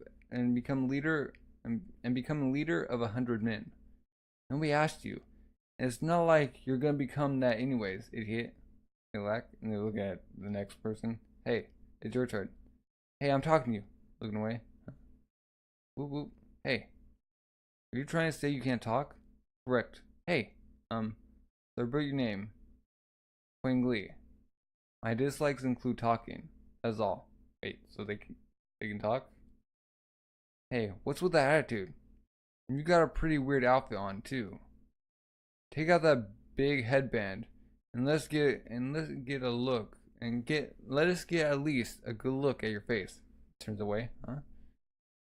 become a leader of 100 men. Nobody asked you. And it's not like you're gonna become that anyways, idiot. They lack and they look at the next person. Hey, it's your turn. Hey, I'm talking to you. Looking away. Huh? Whoop whoop. Hey. Are you trying to say you can't talk? Correct. Hey, so about your name. Quang Li. My dislikes include talking. That's all. Wait, so they can talk? Hey, what's with that attitude? You got a pretty weird outfit on too. Take out that big headband and let's get a look and let us get at least a good look at your face. Turns away, huh?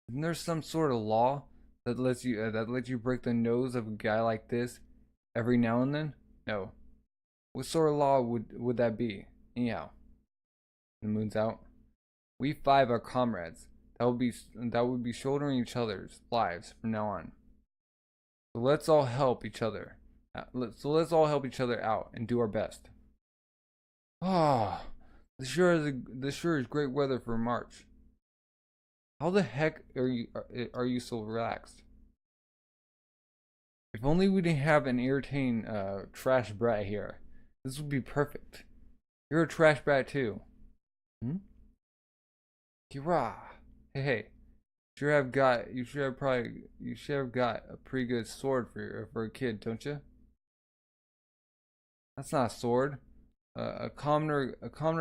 Isn't there some sort of law that lets you break the nose of a guy like this every now and then? No. What sort of law would that be? Anyhow, the moon's out. We five are comrades. That would be shouldering each other's lives from now on. So let's all help each other. Let's all help each other out and do our best. Ah, this sure is great weather for March. How the heck are you so relaxed? If only we didn't have an irritating trash brat here. This would be perfect. You're a trash brat too. Hmm? Kira. Hey. You should have got a pretty good sword for a kid, don't you? That's not a sword. A commoner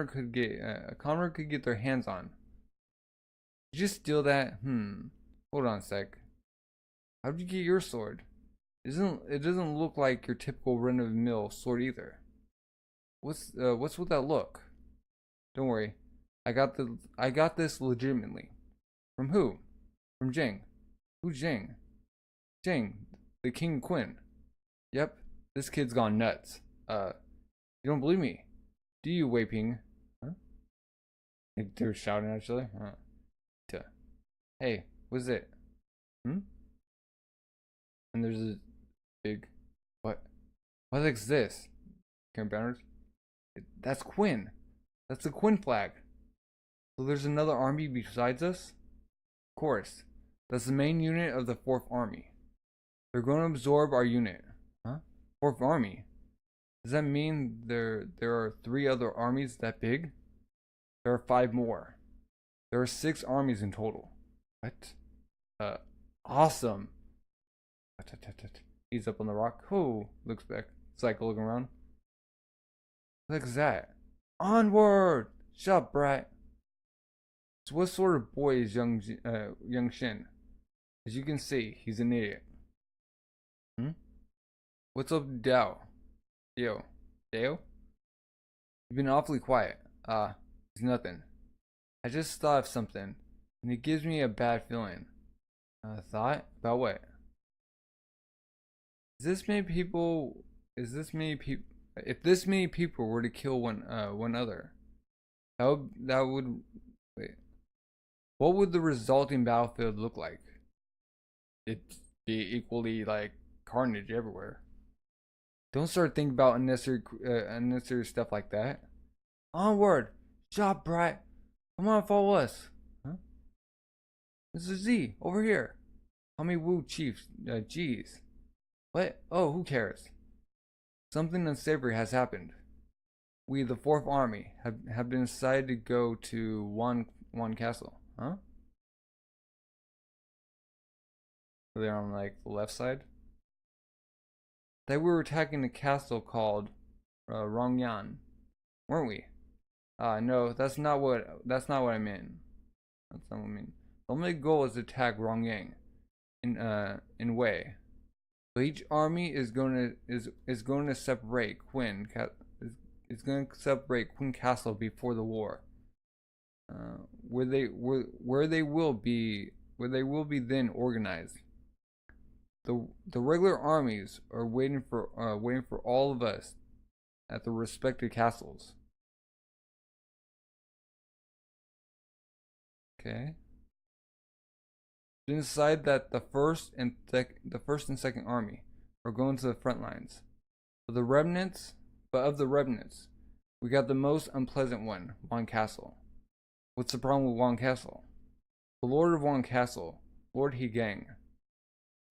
could get their hands on. Did you steal that? Hold on a sec. How did you get your sword? It doesn't look like your typical run-of-the-mill sword either. What's with that look? Don't worry. I got this legitimately. From who? From Jing. Who's Jing? Jing, the King Quinn. Yep, this kid's gone nuts. You don't believe me, do you, Wei Ping? Huh? They're shouting at each other. Hey, what's it? And there's a big what? What is this? Campaigners? That's Quinn. That's the Quinn flag. So there's another army besides us? Of course. That's the main unit of the 4th Army. They're going to absorb our unit. Huh? 4th Army? Does that mean there are 3 other armies that big? There are 5 more. There are 6 armies in total. What? Awesome. He's up on the rock. Oh, looks back. Cycle looking around. Look at that. Onward! Shut up, brat. So what sort of boy is young Shin? As you can see, he's an idiot. What's up, Dao? Yo. Dao? You've been awfully quiet. It's nothing. I just thought of something, and it gives me a bad feeling. Thought? About what? If this many people were to kill one other, that would wait. What would the resulting battlefield look like? It'd be equally like carnage everywhere. Don't start thinking about unnecessary stuff like that. Onward! Shut up, brat! Come on, follow us. Huh? This is Z over here. Call me Wu Chief. Jeez. What? Oh, who cares? Something unsavory has happened. We, the 4th Army, have been decided to go to one castle. Huh? So they're on like the left side. That we were attacking a castle called Rongyan, weren't we? No, that's not what I meant. That's not what I mean. The only goal is to attack Rongyang in Wei. So each army is going to separate Quinn Castle before the war. Where they will be then organized. The regular armies are waiting for all of us at the respective castles. Okay. Then decide that the first and second army are going to the front lines. Of the remnants, we got the most unpleasant one, Wong Castle. What's the problem with Wong Castle? The Lord of Wong Castle, Lord Higang,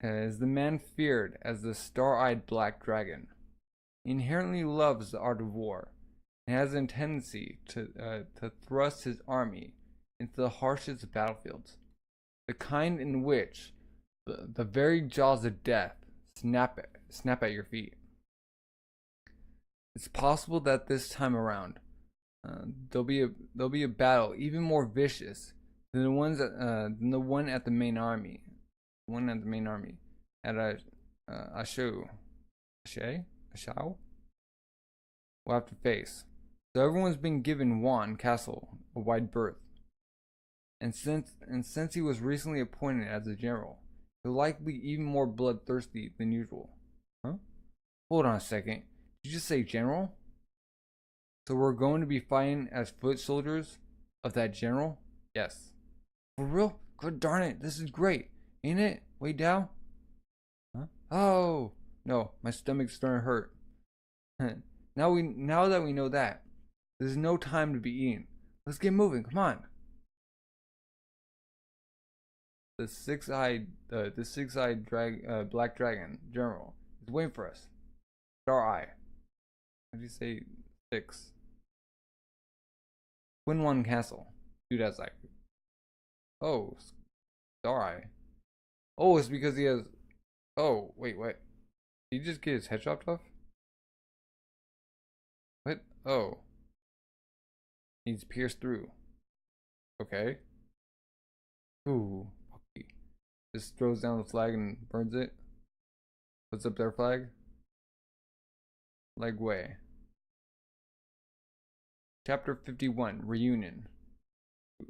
is the man feared as the star-eyed black dragon. He inherently loves the art of war and has a tendency to thrust his army into the harshest battlefields, the kind in which the very jaws of death snap at your feet. It's possible that this time around, there'll be a battle even more vicious than the one at the main army. At Ashao will have to face. So everyone's been given Wan Castle a wide berth. And since he was recently appointed as a general, he'll likely be even more bloodthirsty than usual. Huh? Hold on a second. Did you just say general? So we're going to be fighting as foot soldiers of that general? Yes. For real? God darn it, this is great, ain't it? Way down? Huh? Oh no, my stomach's starting to hurt. Now that we know that, there's no time to be eating. Let's get moving, come on. The six-eyed black dragon general is waiting for us. Star Eye. How do you say 6? Quinwan Castle. Dude, that's like. Oh, Star Eye. Oh, it's because he has. Oh, wait, what? Did he just get his head chopped off? What? Oh. He's pierced through. Okay. Ooh. Just throws down the flag and burns it. Puts up their flag. Like Wei. Chapter 51, Reunion.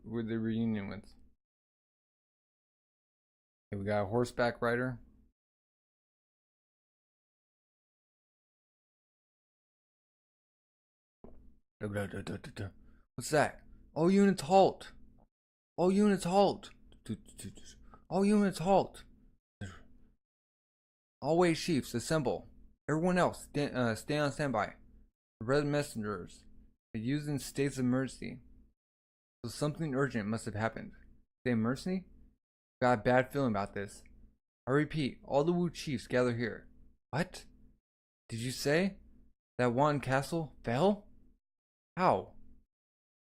Who are they reunion with? Okay, we got a horseback rider. What's that? All units halt! All units halt! All units halt! All Wei chiefs assemble. Everyone else stay on standby. The red messengers are used in states of emergency. So something urgent must have happened. State of emergency? Got a bad feeling about this. I repeat, all the Wu chiefs gather here. What? Did you say that Wan Castle fell? How?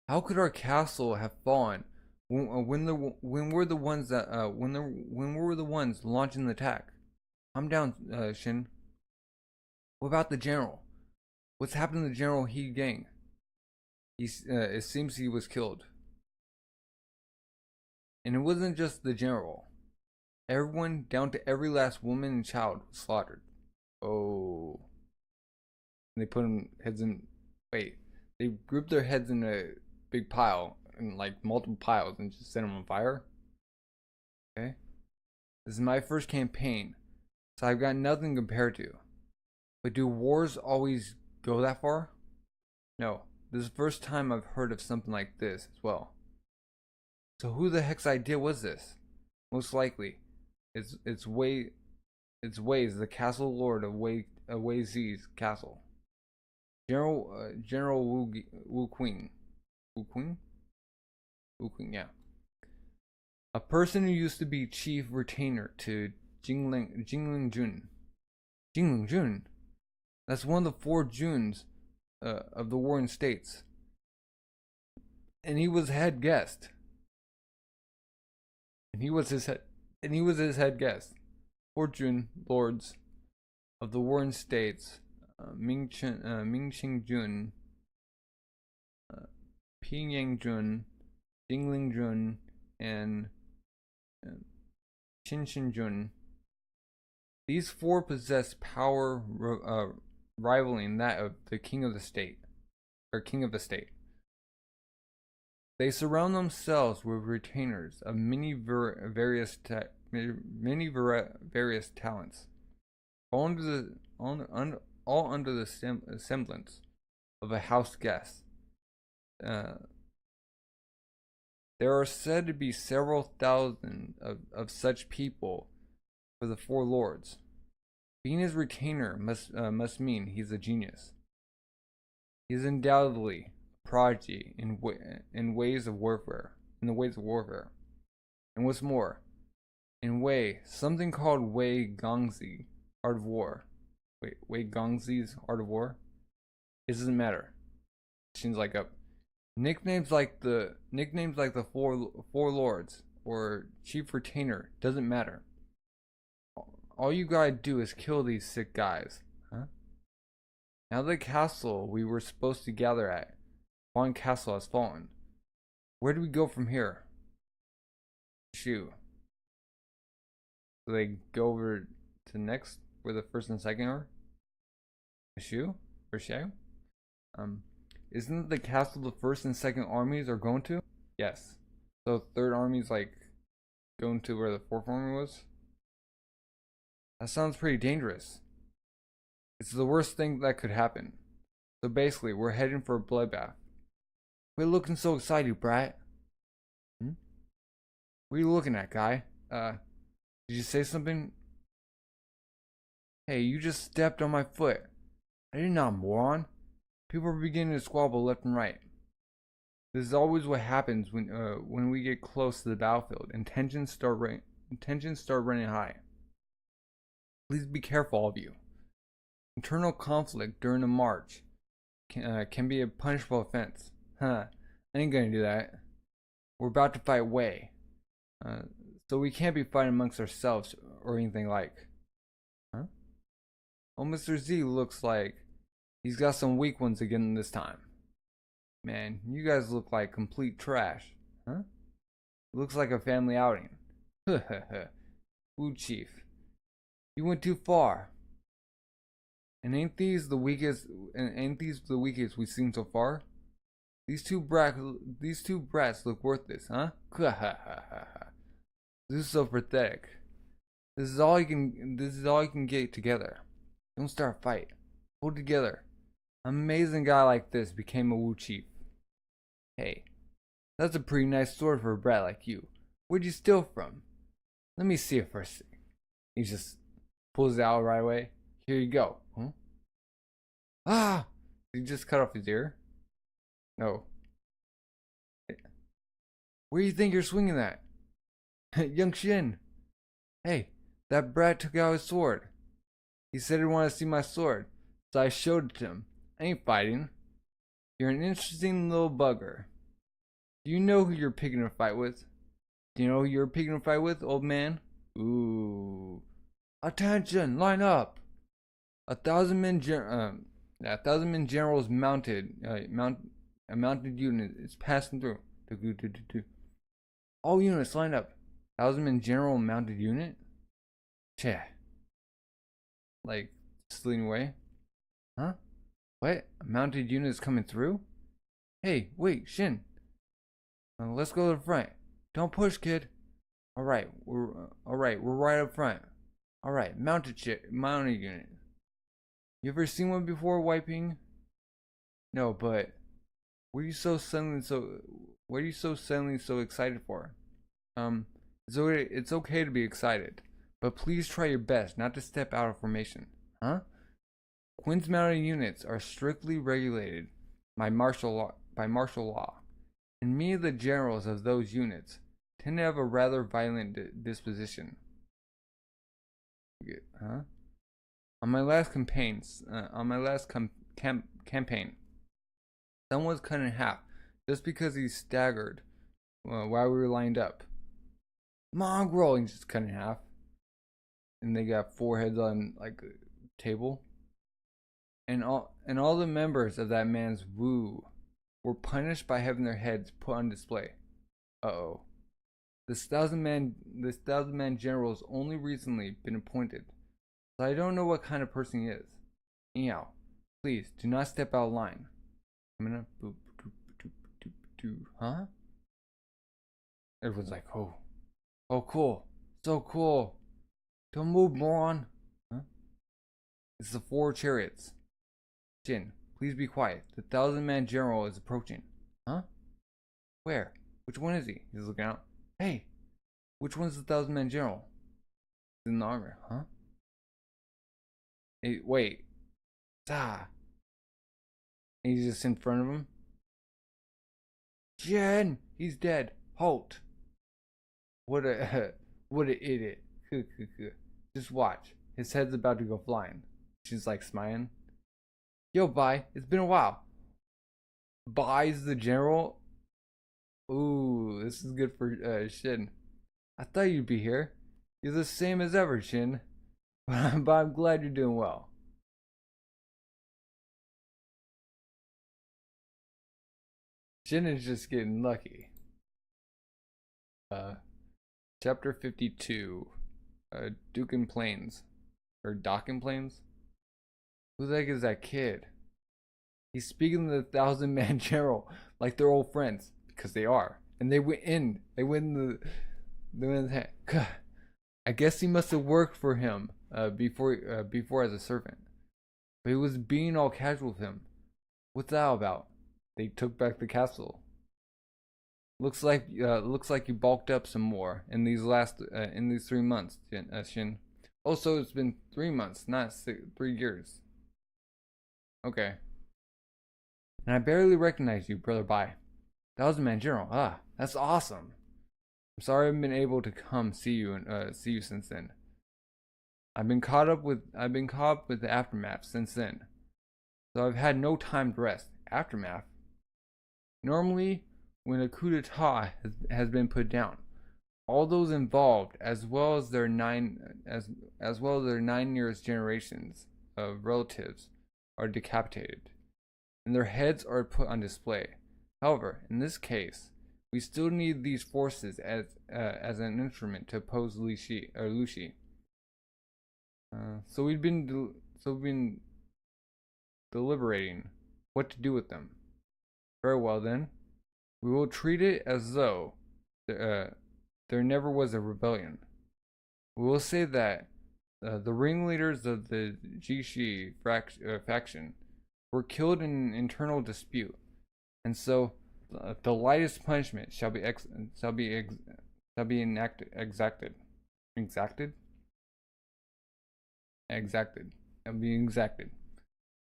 How could our castle have fallen when we're the ones launching the attack? Calm down, Shin. What about the general? What's happened to the General He Gang? It seems he was killed. And it wasn't just the general. Everyone, down to every last woman and child, was slaughtered. Oh. And they put them heads in. Wait. They grouped their heads in a big pile, in like multiple piles, and just set them on fire. Okay. This is my first campaign, so I've got nothing compared to. But do wars always go that far? No. This is the first time I've heard of something like this as well. So who the heck's idea was this? Most likely, it's Wei is the castle lord of Wei Zi's castle. General Wu Qing, yeah. A person who used to be chief retainer to Jingling Jun. That's one of the 4 Juns of the Warring States. And he was head guest. And he was his head guest. 4 Jun lords of the Warring States, Mingqing Jun, Pingyang Jun, Jingling Jun, and Qinshin Jun. These 4 possess power rivaling that of the king of the state. They surround themselves with retainers of many various talents. all under the semblance of a house guest. There are said to be several thousand of such people for the four lords. Being his retainer must mean he's a genius. He is undoubtedly a prodigy in ways of warfare. In the ways of warfare, and what's more, in Wei, something called Wei Gongzi, Art of War. Wei Gongzi's Art of War. It doesn't matter. Seems like up. Nicknames like the four lords or chief retainer doesn't matter. All you gotta do is kill these sick guys. Huh? Now the castle we were supposed to gather at, Quan Castle, has fallen. Where do we go from here? Shoot. So they go over to next where the first and second are? Shu? Or Shu? Isn't the castle the first and second armies are going to? Yes. So third army's like going to where the fourth army was? That sounds pretty dangerous. It's the worst thing that could happen. So basically, we're heading for a bloodbath. Quit looking so excited, Brat. What are you looking at, guy? Did you say something? Hey, you just stepped on my foot. I did not, moron. People are beginning to squabble left and right. This is always what happens when we get close to the battlefield and tensions start running high. Please be careful, all of you. Internal conflict during a march can be a punishable offense. Huh, I ain't gonna do that. We're about to fight Wei. So we can't be fighting amongst ourselves or anything like. Huh? Oh, Mr. Z looks like he's got some weak ones again this time. Man, you guys look like complete trash. Huh? Looks like a family outing. Ooh, Chief. You went too far. And ain't these the weakest we've seen so far? These two brats look worth this, huh? This is so pathetic. This is all you can get together. Don't start a fight. Hold together. An amazing guy like this became a Wu chief. Hey, that's a pretty nice sword for a brat like you. Where'd you steal from? Let me see it first. He just pulls it out right away. Here you go. Huh? Ah! Did he just cut off his ear? No. Where do you think you're swinging that? Young Shin. Hey, that brat took out his sword. He said he wanted to see my sword, so I showed it to him. I ain't fighting. You're an interesting little bugger. Do you know who you're picking a fight with? Do you know who you're picking a fight with, old man? Ooh. Attention, line up. 1,000 men generals mounted a mounted unit is passing through. All units line up. 1,000 men general mounted unit? Cheh. Like, just leading away? Huh? What? A mounted unit is coming through? Hey, wait, Shin. Let's go to the front. Don't push, kid. Alright, we're right up front. Alright, mounted unit. You ever seen one before, Wiping? No, but what are you so suddenly so excited for? It's okay to be excited, but please try your best not to step out of formation. Huh? Quinn's mounted units are strictly regulated by martial law, and many of the generals of those units tend to have a rather violent disposition. Huh? On my last campaign, someone was cut in half just because he staggered while we were lined up. Mongrel, and just cut in half, and they got 4 heads on like a table. And all the members of that man's Wu were punished by having their heads put on display. Uh-oh. This 1,000-man general has only recently been appointed, so I don't know what kind of person he is. Anyhow, please do not step out of line. Coming up, boop, doop, doop, doop, doop. Huh? Everyone's like, oh, cool, so cool. Don't move, moron. Huh? It's the 4 chariots. Shin, please be quiet. The 1,000-man general is approaching. Huh? Where? Which one is he? He's looking out. Hey! Which one's the 1,000-man general? He's in the armor, huh? Hey, wait. Ah. He's just in front of him. Jen! He's dead. Halt! What a what an idiot. Just watch. His head's about to go flying. She's like smiling. Yo, Bai, it's been a while. Bai's the general? Ooh, this is good for Shin. I thought you'd be here. You're the same as ever, Shin. But I'm glad you're doing well. Shin is just getting lucky. Chapter 52. Dakan Plains. Or Dakan Plains? Who the heck is that kid? He's speaking to the 1,000-man general like they're old friends. Because they are. And they went in. They went in the I guess he must have worked for him before as a servant. But he was being all casual with him. What's that about? They took back the castle. Looks like you bulked up some more in these 3 months, Shin. Also, it's been 3 months, not 3 years. Okay. And I barely recognize you, Brother Bai. 1,000-man general. Ah, that's awesome. I'm sorry I haven't been able to come see you since then. I've been caught up with the aftermath since then. So I've had no time to rest. Aftermath? Normally, when a coup d'etat has been put down, all those involved, as well as their 9 nearest generations of relatives, are decapitated, and their heads are put on display. However, in this case, we still need these forces as an instrument to oppose Lushi. So we've been deliberating what to do with them. Very well then, we will treat it as though there never was a rebellion. We will say that the ringleaders of the Jishi faction were killed in an internal dispute, and so the lightest punishment shall be exacted.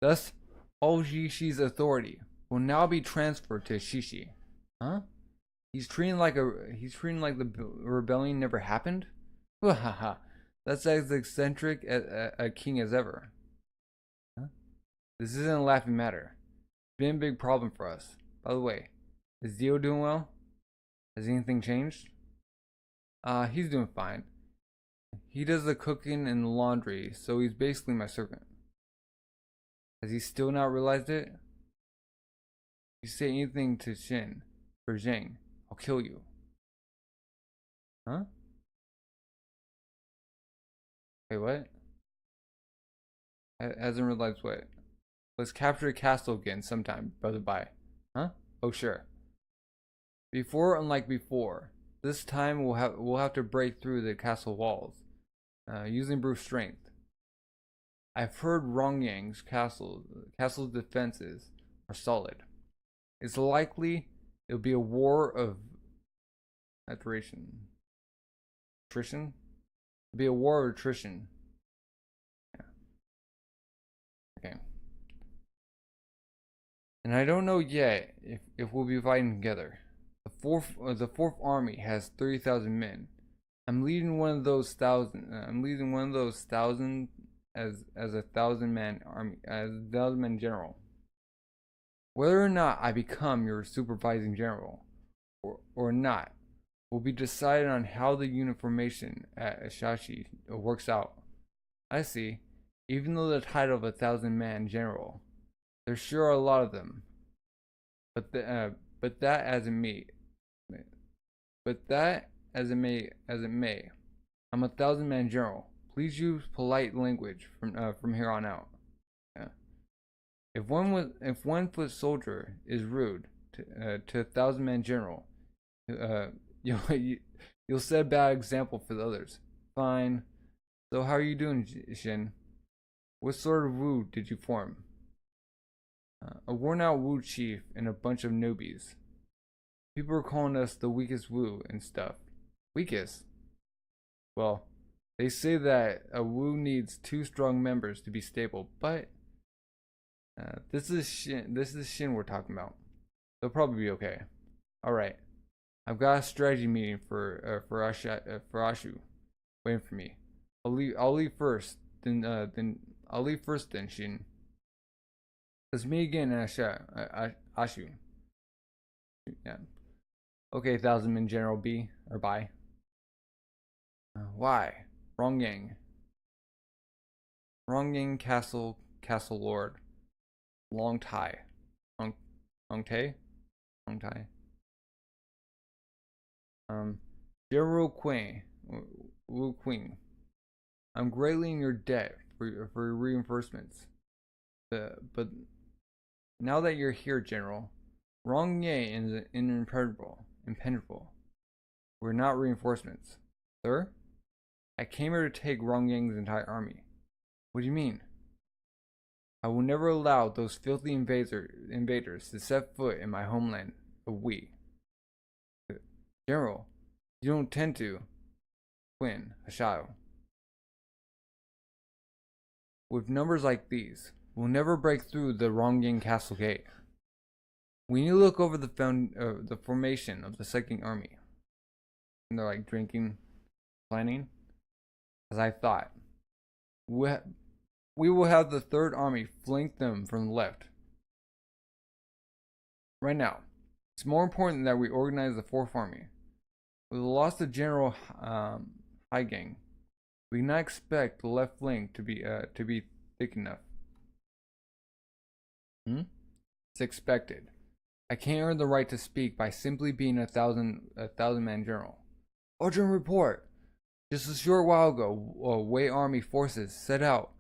Thus, all Jishi's authority will now be transferred to Shishi. Huh? He's treating like the rebellion never happened? Wahaha. That's as eccentric a king as ever. Huh? This isn't a laughing matter. It's been a big problem for us. By the way, is Dio doing well? Has anything changed? He's doing fine. He does the cooking and the laundry, so he's basically my servant. Has he still not realized it? If you say anything to Shin or Zhang, I'll kill you. Huh? Wait, what? Hasn't realized what? Let's capture a castle again sometime, Brother Bai. Huh? Oh sure. Unlike before, this time we'll have to break through the castle walls, using brute strength. I've heard Rongyang's castle's defenses are solid. It's likely it'll be a war of attrition. Attrition? It'll be a war of attrition. Yeah. Okay. And I don't know yet if we'll be fighting together. The fourth army has 30,000 men. I'm leading one of those 1,000. I'm leading one of those 1,000 as a 1,000-man army, as a 1,000-man general. Whether or not I become your supervising general, or not, will be decided on how the unit formation at Ashashi works out. I see. Even though the title of a 1,000-man general, there sure are a lot of them. But that as it may, I'm a 1,000-man general. Please use polite language from here on out. Yeah. If one foot soldier is rude to a 1,000-man general, you'll set a bad example for the others. Fine. So how are you doing, Shin? What sort of Wu did you form? A worn-out Wu chief and a bunch of newbies. People are calling us the weakest Wu and stuff. Weakest? Well, they say that a Wu needs 2 strong members to be stable, but this is Shin we're talking about. They'll probably be okay. All right, I've got a strategy meeting for Ashu waiting for me. I'll leave first. Then I'll leave first. Then Shin. Let's meet again, Ashu. Yeah. Okay, Thousandman General B or bye. Why? Rongyang Castle Lord. Long Tai. Long Tai. General Wu Queen. I'm greatly in your debt for reinforcements. But now that you're here, General, Rongyang is impenetrable. We're not reinforcements. Sir? I came here to take Rongyang's entire army. What do you mean? I will never allow those filthy invaders to set foot in my homeland of Wei. General, you don't tend to win a shadow. With numbers like these, we'll never break through the Rongyang Castle gate. We need to look over the formation of the second army. And they're like drinking, planning. As I thought, we will have the third army flank them from the left. Right now, it's more important that we organize the fourth army. With the loss of General Haigang, we cannot expect the left flank to be thick enough. It's expected. I can't earn the right to speak by simply being a thousand-man general. Urgent report! Just a short while ago, Wei Army forces set out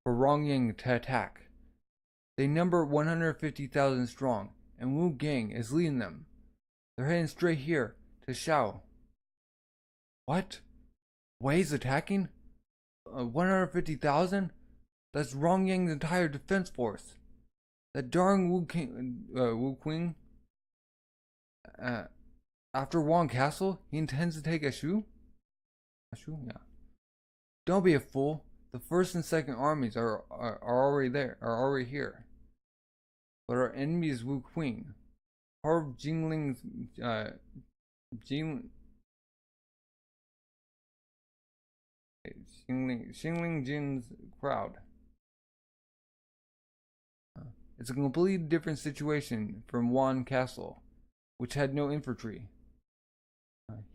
for Rongyang to attack. They number 150,000 strong, and Wu Gang is leading them. They're heading straight here to Xiao. What? Wei's attacking? 150,000? That's Rongyang's entire defense force. That darn Wu Qing. After Wang Castle, he intends to take Ashu? Ashu? Yeah. Don't be a fool. The first and second armies are already there, are already here. But our enemy is Wu Qing, part of Jingling's Xingling Jin's crowd. It's a completely different situation from Wan Castle, which had no infantry.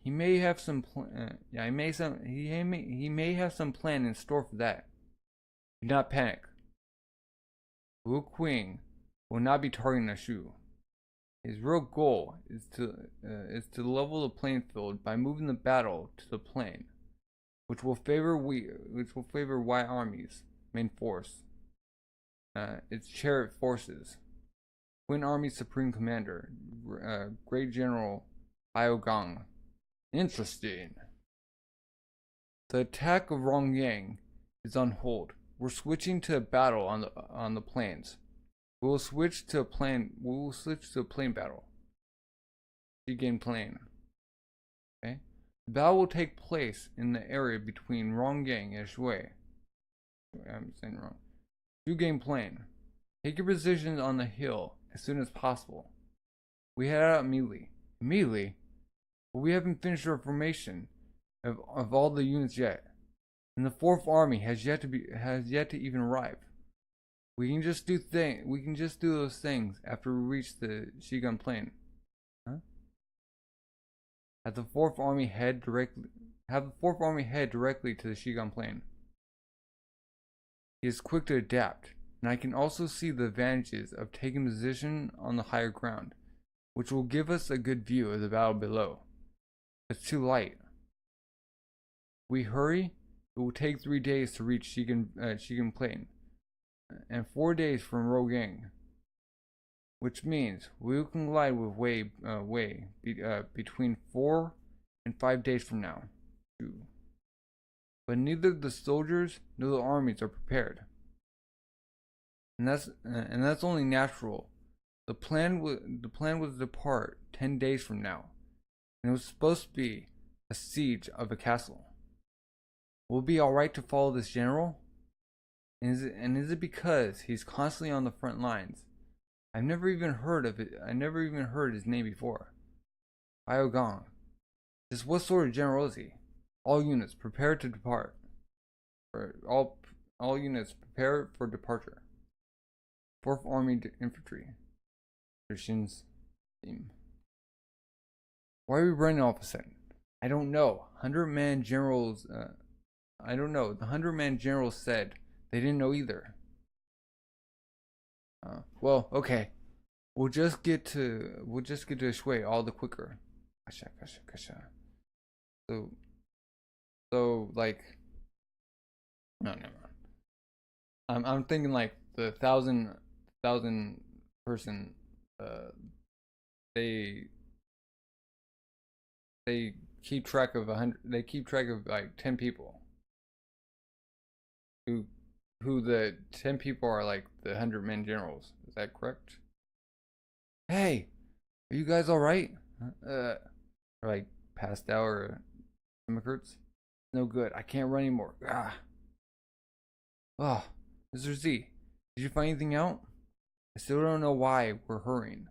He may have some he may have some plan in store for that. Do not panic. Wu Qing will not be targeting Ashu. His real goal is to level the playing field by moving the battle to the plain, which will favor Wei Army's main force. Its chariot forces. Qin Army Supreme Commander, Great General Biogang. Interesting. The attack of Rongyang is on hold. We're switching to a battle on the plains. We'll switch to a plain battle. Begin plain. Okay. The battle will take place in the area between Rongyang and Shui. I'm saying wrong. Shugang Plain. Take your positions on the hill as soon as possible. We head out immediately. Immediately? But we haven't finished our formation of all the units yet. And the fourth army has yet to even arrive. We can just do those things after we reach the Shigan Plain. Huh? Have the fourth army head directly to the Shigan Plain. He is quick to adapt, and I can also see the advantages of taking position on the higher ground, which will give us a good view of the battle below. It's too light. We hurry, it will take 3 days to reach Shigan Plain, and 4 days from Rogang, which means we can collide with Wei between 4 and 5 days from now. But neither the soldiers nor the armies are prepared. and that's only natural. The plan was to depart 10 days from now, and it was supposed to be a siege of a castle. Will it be all right to follow this general? And is it because he's constantly on the front lines? I've never even heard of it. I never even heard his name before. Iogong. Just what sort of general is he? All units prepare to depart. All units prepare for departure. 4th Army Infantry. Christian's theme. Why are we running all of a sudden? I don't know. 100-man generals. I don't know. The 100-man generals said they didn't know either. Well, okay. We'll just get to Shui all the quicker. Kasha. So like, no. I'm thinking like the thousand person. They keep track of 100. They keep track of like 10 people. Who the 10 people are like the 100-man generals. Is that correct? Hey, are you guys all right? Or like passed out or stomach hurts? No good. I can't run anymore. Oh, Mr. Z, did you find anything out? I still don't know why we're hurrying,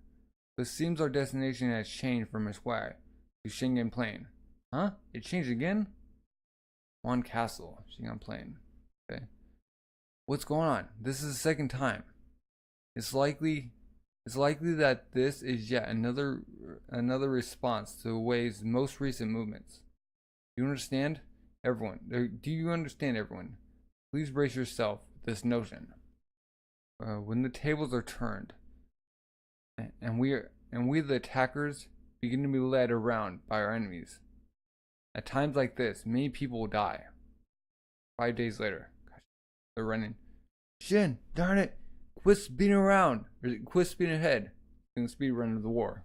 but it seems our destination has changed from Shui to Shingen Plain. Huh? It changed again? One Castle, Shingen Plain. Okay. What's going on? This is the second time. It's likely that this is yet another response to Wei's most recent movements. Do you understand? Everyone. Do you understand, everyone? Please brace yourself with this notion. When the tables are turned, and we the attackers begin to be led around by our enemies. At times like this, many people will die. 5 days later. Gosh, they're running. Shin, darn it! Quit speeding around. Quit speeding ahead. In the speed run of the war.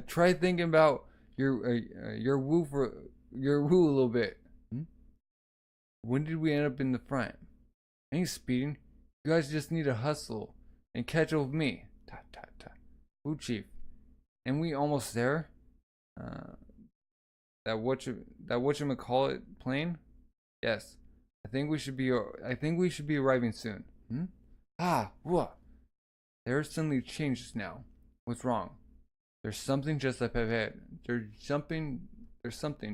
Try thinking about your woo a little bit. When did we end up in the front? I ain't speeding. You guys just need to hustle and catch up with me. Ta ta ta. Woo chief. And we almost there? That whatchamacallit plane? Yes. I think we should be arriving soon. What? There's suddenly changes now. What's wrong? There's something just up ahead. There's something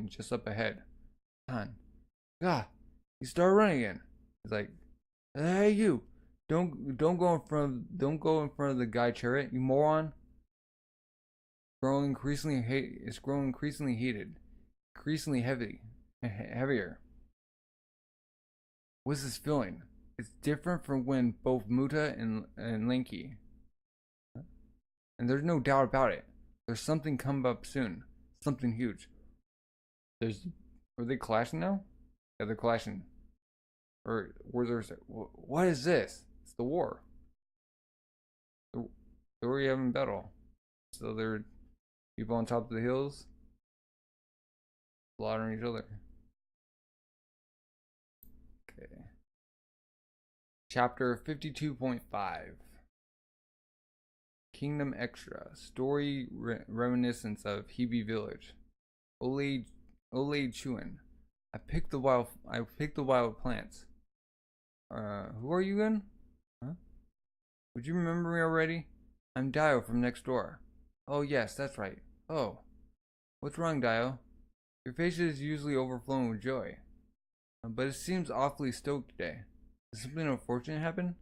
just up ahead. Han. You start running again. He's like, hey you. Don't go in front of the guy chariot, you moron. It's growing increasingly heated. Increasingly heavier. What's this feeling? It's different from when both Muta and Linky. And there's no doubt about it. There's something coming up soon. Something huge. Are they clashing now? Yeah, they're clashing. Or what is this? It's the war. They're already having battle. So there are people on top of the hills slaughtering each other. Okay. Chapter 52.5 Kingdom Extra. Story reminiscence of Hebe Village. Ole Chuan. I picked the wild plants. Who are you again? Huh? Would you remember me already? I'm Dio from next door. Oh yes, that's right. Oh. What's wrong, Dio? Your face is usually overflowing with joy. But it seems awfully stoked today. Did something unfortunate happen?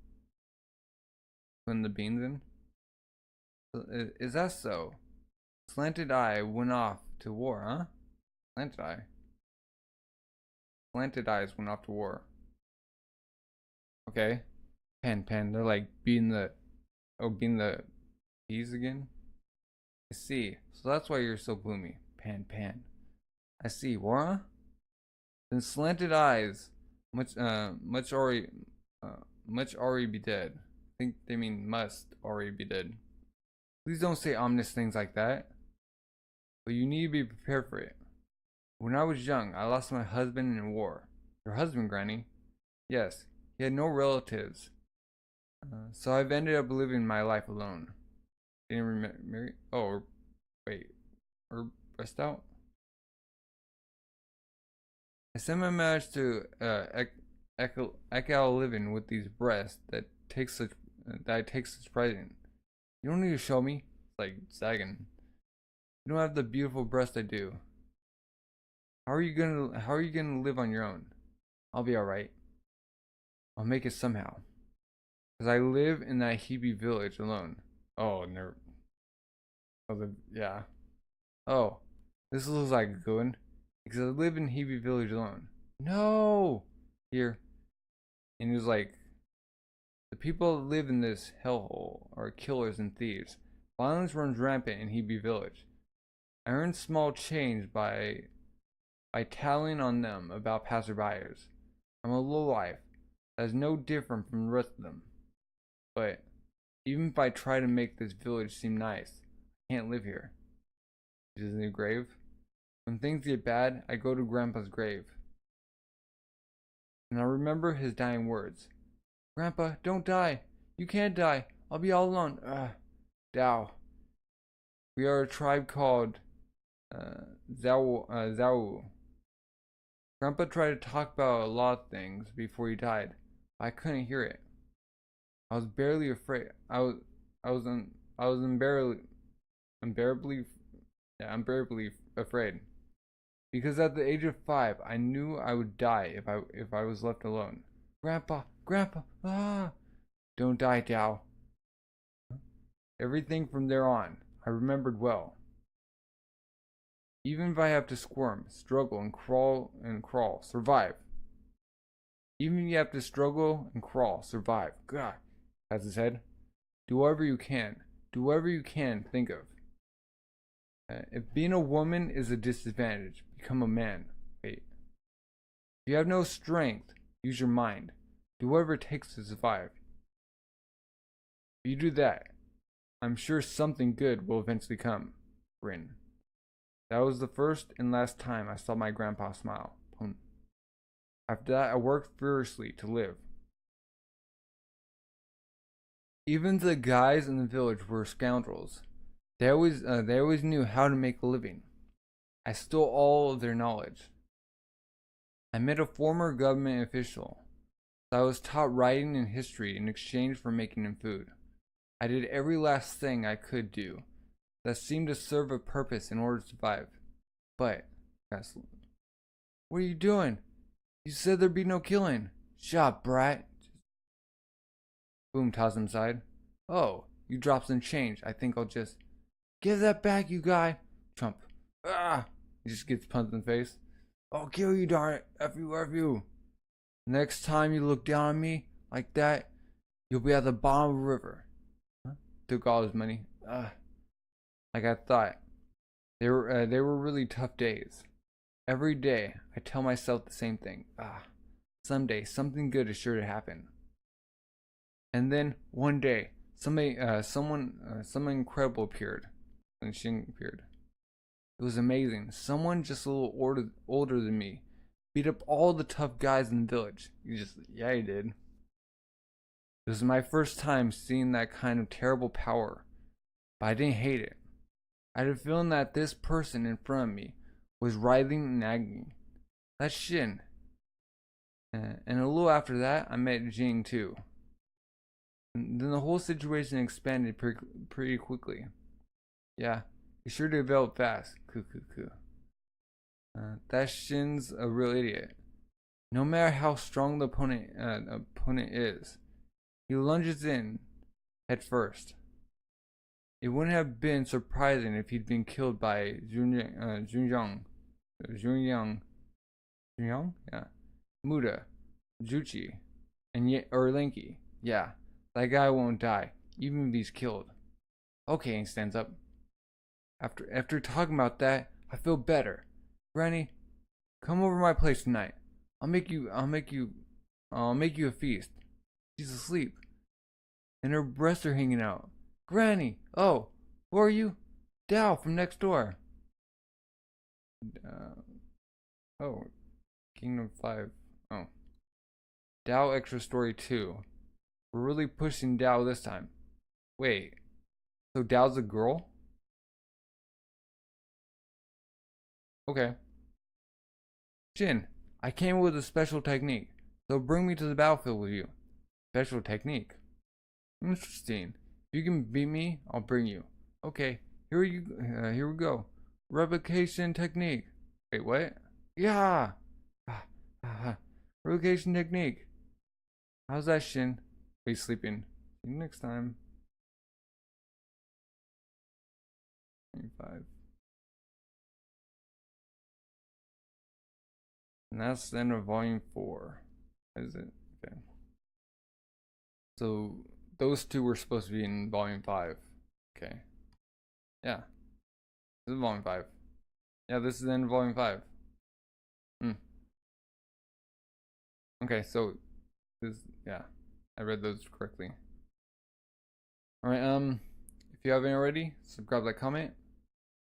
Putting the beans in? Is that so? Slanted Eye went off to war, huh? Slanted Eye? Slanted Eyes went off to war. Okay. Pen. They're like beating the peas again? I see. So that's why you're so gloomy. Pan. I see. War, huh? Then Slanted Eyes much already be dead. I think they mean must already be dead. Please don't say ominous things like that. But you need to be prepared for it. When I was young, I lost my husband in war. Your husband, Granny? Yes. He had no relatives. So I've ended up living my life alone. Didn't marry. Oh, wait, or breast out. I somehow managed to eke out a living with these breasts that I take such pride in. You don't need to show me. It's like sagging. You don't have the beautiful breast I do. How are you gonna live on your own? I'll be alright. I'll make it somehow. Cause I live in that Hebe village alone. Oh, never. Oh, yeah. Oh, this looks like a good one. Because I live in Hebe village alone. No! Here. And he was like, the people that live in this hellhole are killers and thieves. Violence runs rampant in Hebe village. I earn small change by tattling on them about passerbyers. I'm a lowlife that is no different from the rest of them. But even if I try to make this village seem nice, I can't live here. Is his new grave? When things get bad, I go to Grandpa's grave. And I remember his dying words. Grandpa, don't die. You can't die. I'll be all alone. Dao. We are a tribe called Zhao. Grandpa tried to talk about a lot of things before he died. But I couldn't hear it. I was barely afraid. I was unbearably afraid. Because at the age of 5, I knew I would die if I was left alone. Grandpa, ah! Don't die, Dao. Everything from there on, I remembered well. Even if I have to squirm, struggle, and crawl, survive. Even if you have to struggle and crawl, survive. God, that's his head. Do whatever you can. Do whatever you can think of. If being a woman is a disadvantage, become a man. Wait. If you have no strength, use your mind. Do whatever it takes to survive. If you do that, I'm sure something good will eventually come. Grin. That was the first and last time I saw my grandpa smile. After that, I worked furiously to live. Even the guys in the village were scoundrels. They always knew how to make a living. I stole all of their knowledge. I met a former government official. I was taught writing and history in exchange for making him food. I did every last thing I could do that seemed to serve a purpose in order to survive. But, what are you doing? You said there'd be no killing. Shut up, brat. Boom, toss him aside. Oh, you dropped some change. I think I'll just... Give that back, you guy. Trump. Ah! He just gets punched in the face. I'll kill you, darn it. F you. Next time you look down on me like that, you'll be at the bottom of the river. Huh? Took all his money. Like I thought. They were really tough days. Every day, I tell myself the same thing. Someday, something good is sure to happen. And then, one day, someone incredible appeared. And she appeared. It was amazing. Someone just a little older than me beat up all the tough guys in the village. Yeah, he did. It was my first time seeing that kind of terrible power, but I didn't hate it. I had a feeling that this person in front of me was writhing and nagging. That's Shin. And a little after that, I met Jing too. And then the whole situation expanded pretty quickly. Yeah, he sure developed fast. That Shin's a real idiot. No matter how strong the opponent is, he lunges in head first. It wouldn't have been surprising if he'd been killed by Junyoung, yeah, Muda, Juchi, or Linky. Yeah, that guy won't die, even if he's killed. Okay, he stands up. After talking about that, I feel better. Granny, come over to my place tonight. I'll make you a feast. She's asleep, and her breasts are hanging out. Granny, oh, who are you? Dao from next door. Oh, Kingdom 5. Oh. Dao Extra Story 2. We're really pushing Dao this time. Wait, so Dao's a girl? Okay. Jin, I came with a special technique, so bring me to the battlefield with you. Special technique? Interesting. If you can beat me, I'll bring you. Okay, here we go. Replication technique. Wait, what? Yeah! Replication technique. How's that, Shin? Are you sleeping? See you next time. 25. And that's the end of volume 4. Is it? Okay. So those two were supposed to be in volume 5. Okay. Yeah. This is volume 5. Yeah, this is the end of volume 5. Okay, so this, yeah, I read those correctly. All right, if you haven't already, subscribe, like, comment,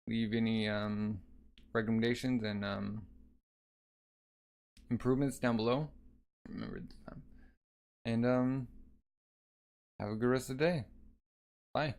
leave any recommendations and improvements down below. Remember this time. And have a good rest of the day. Bye.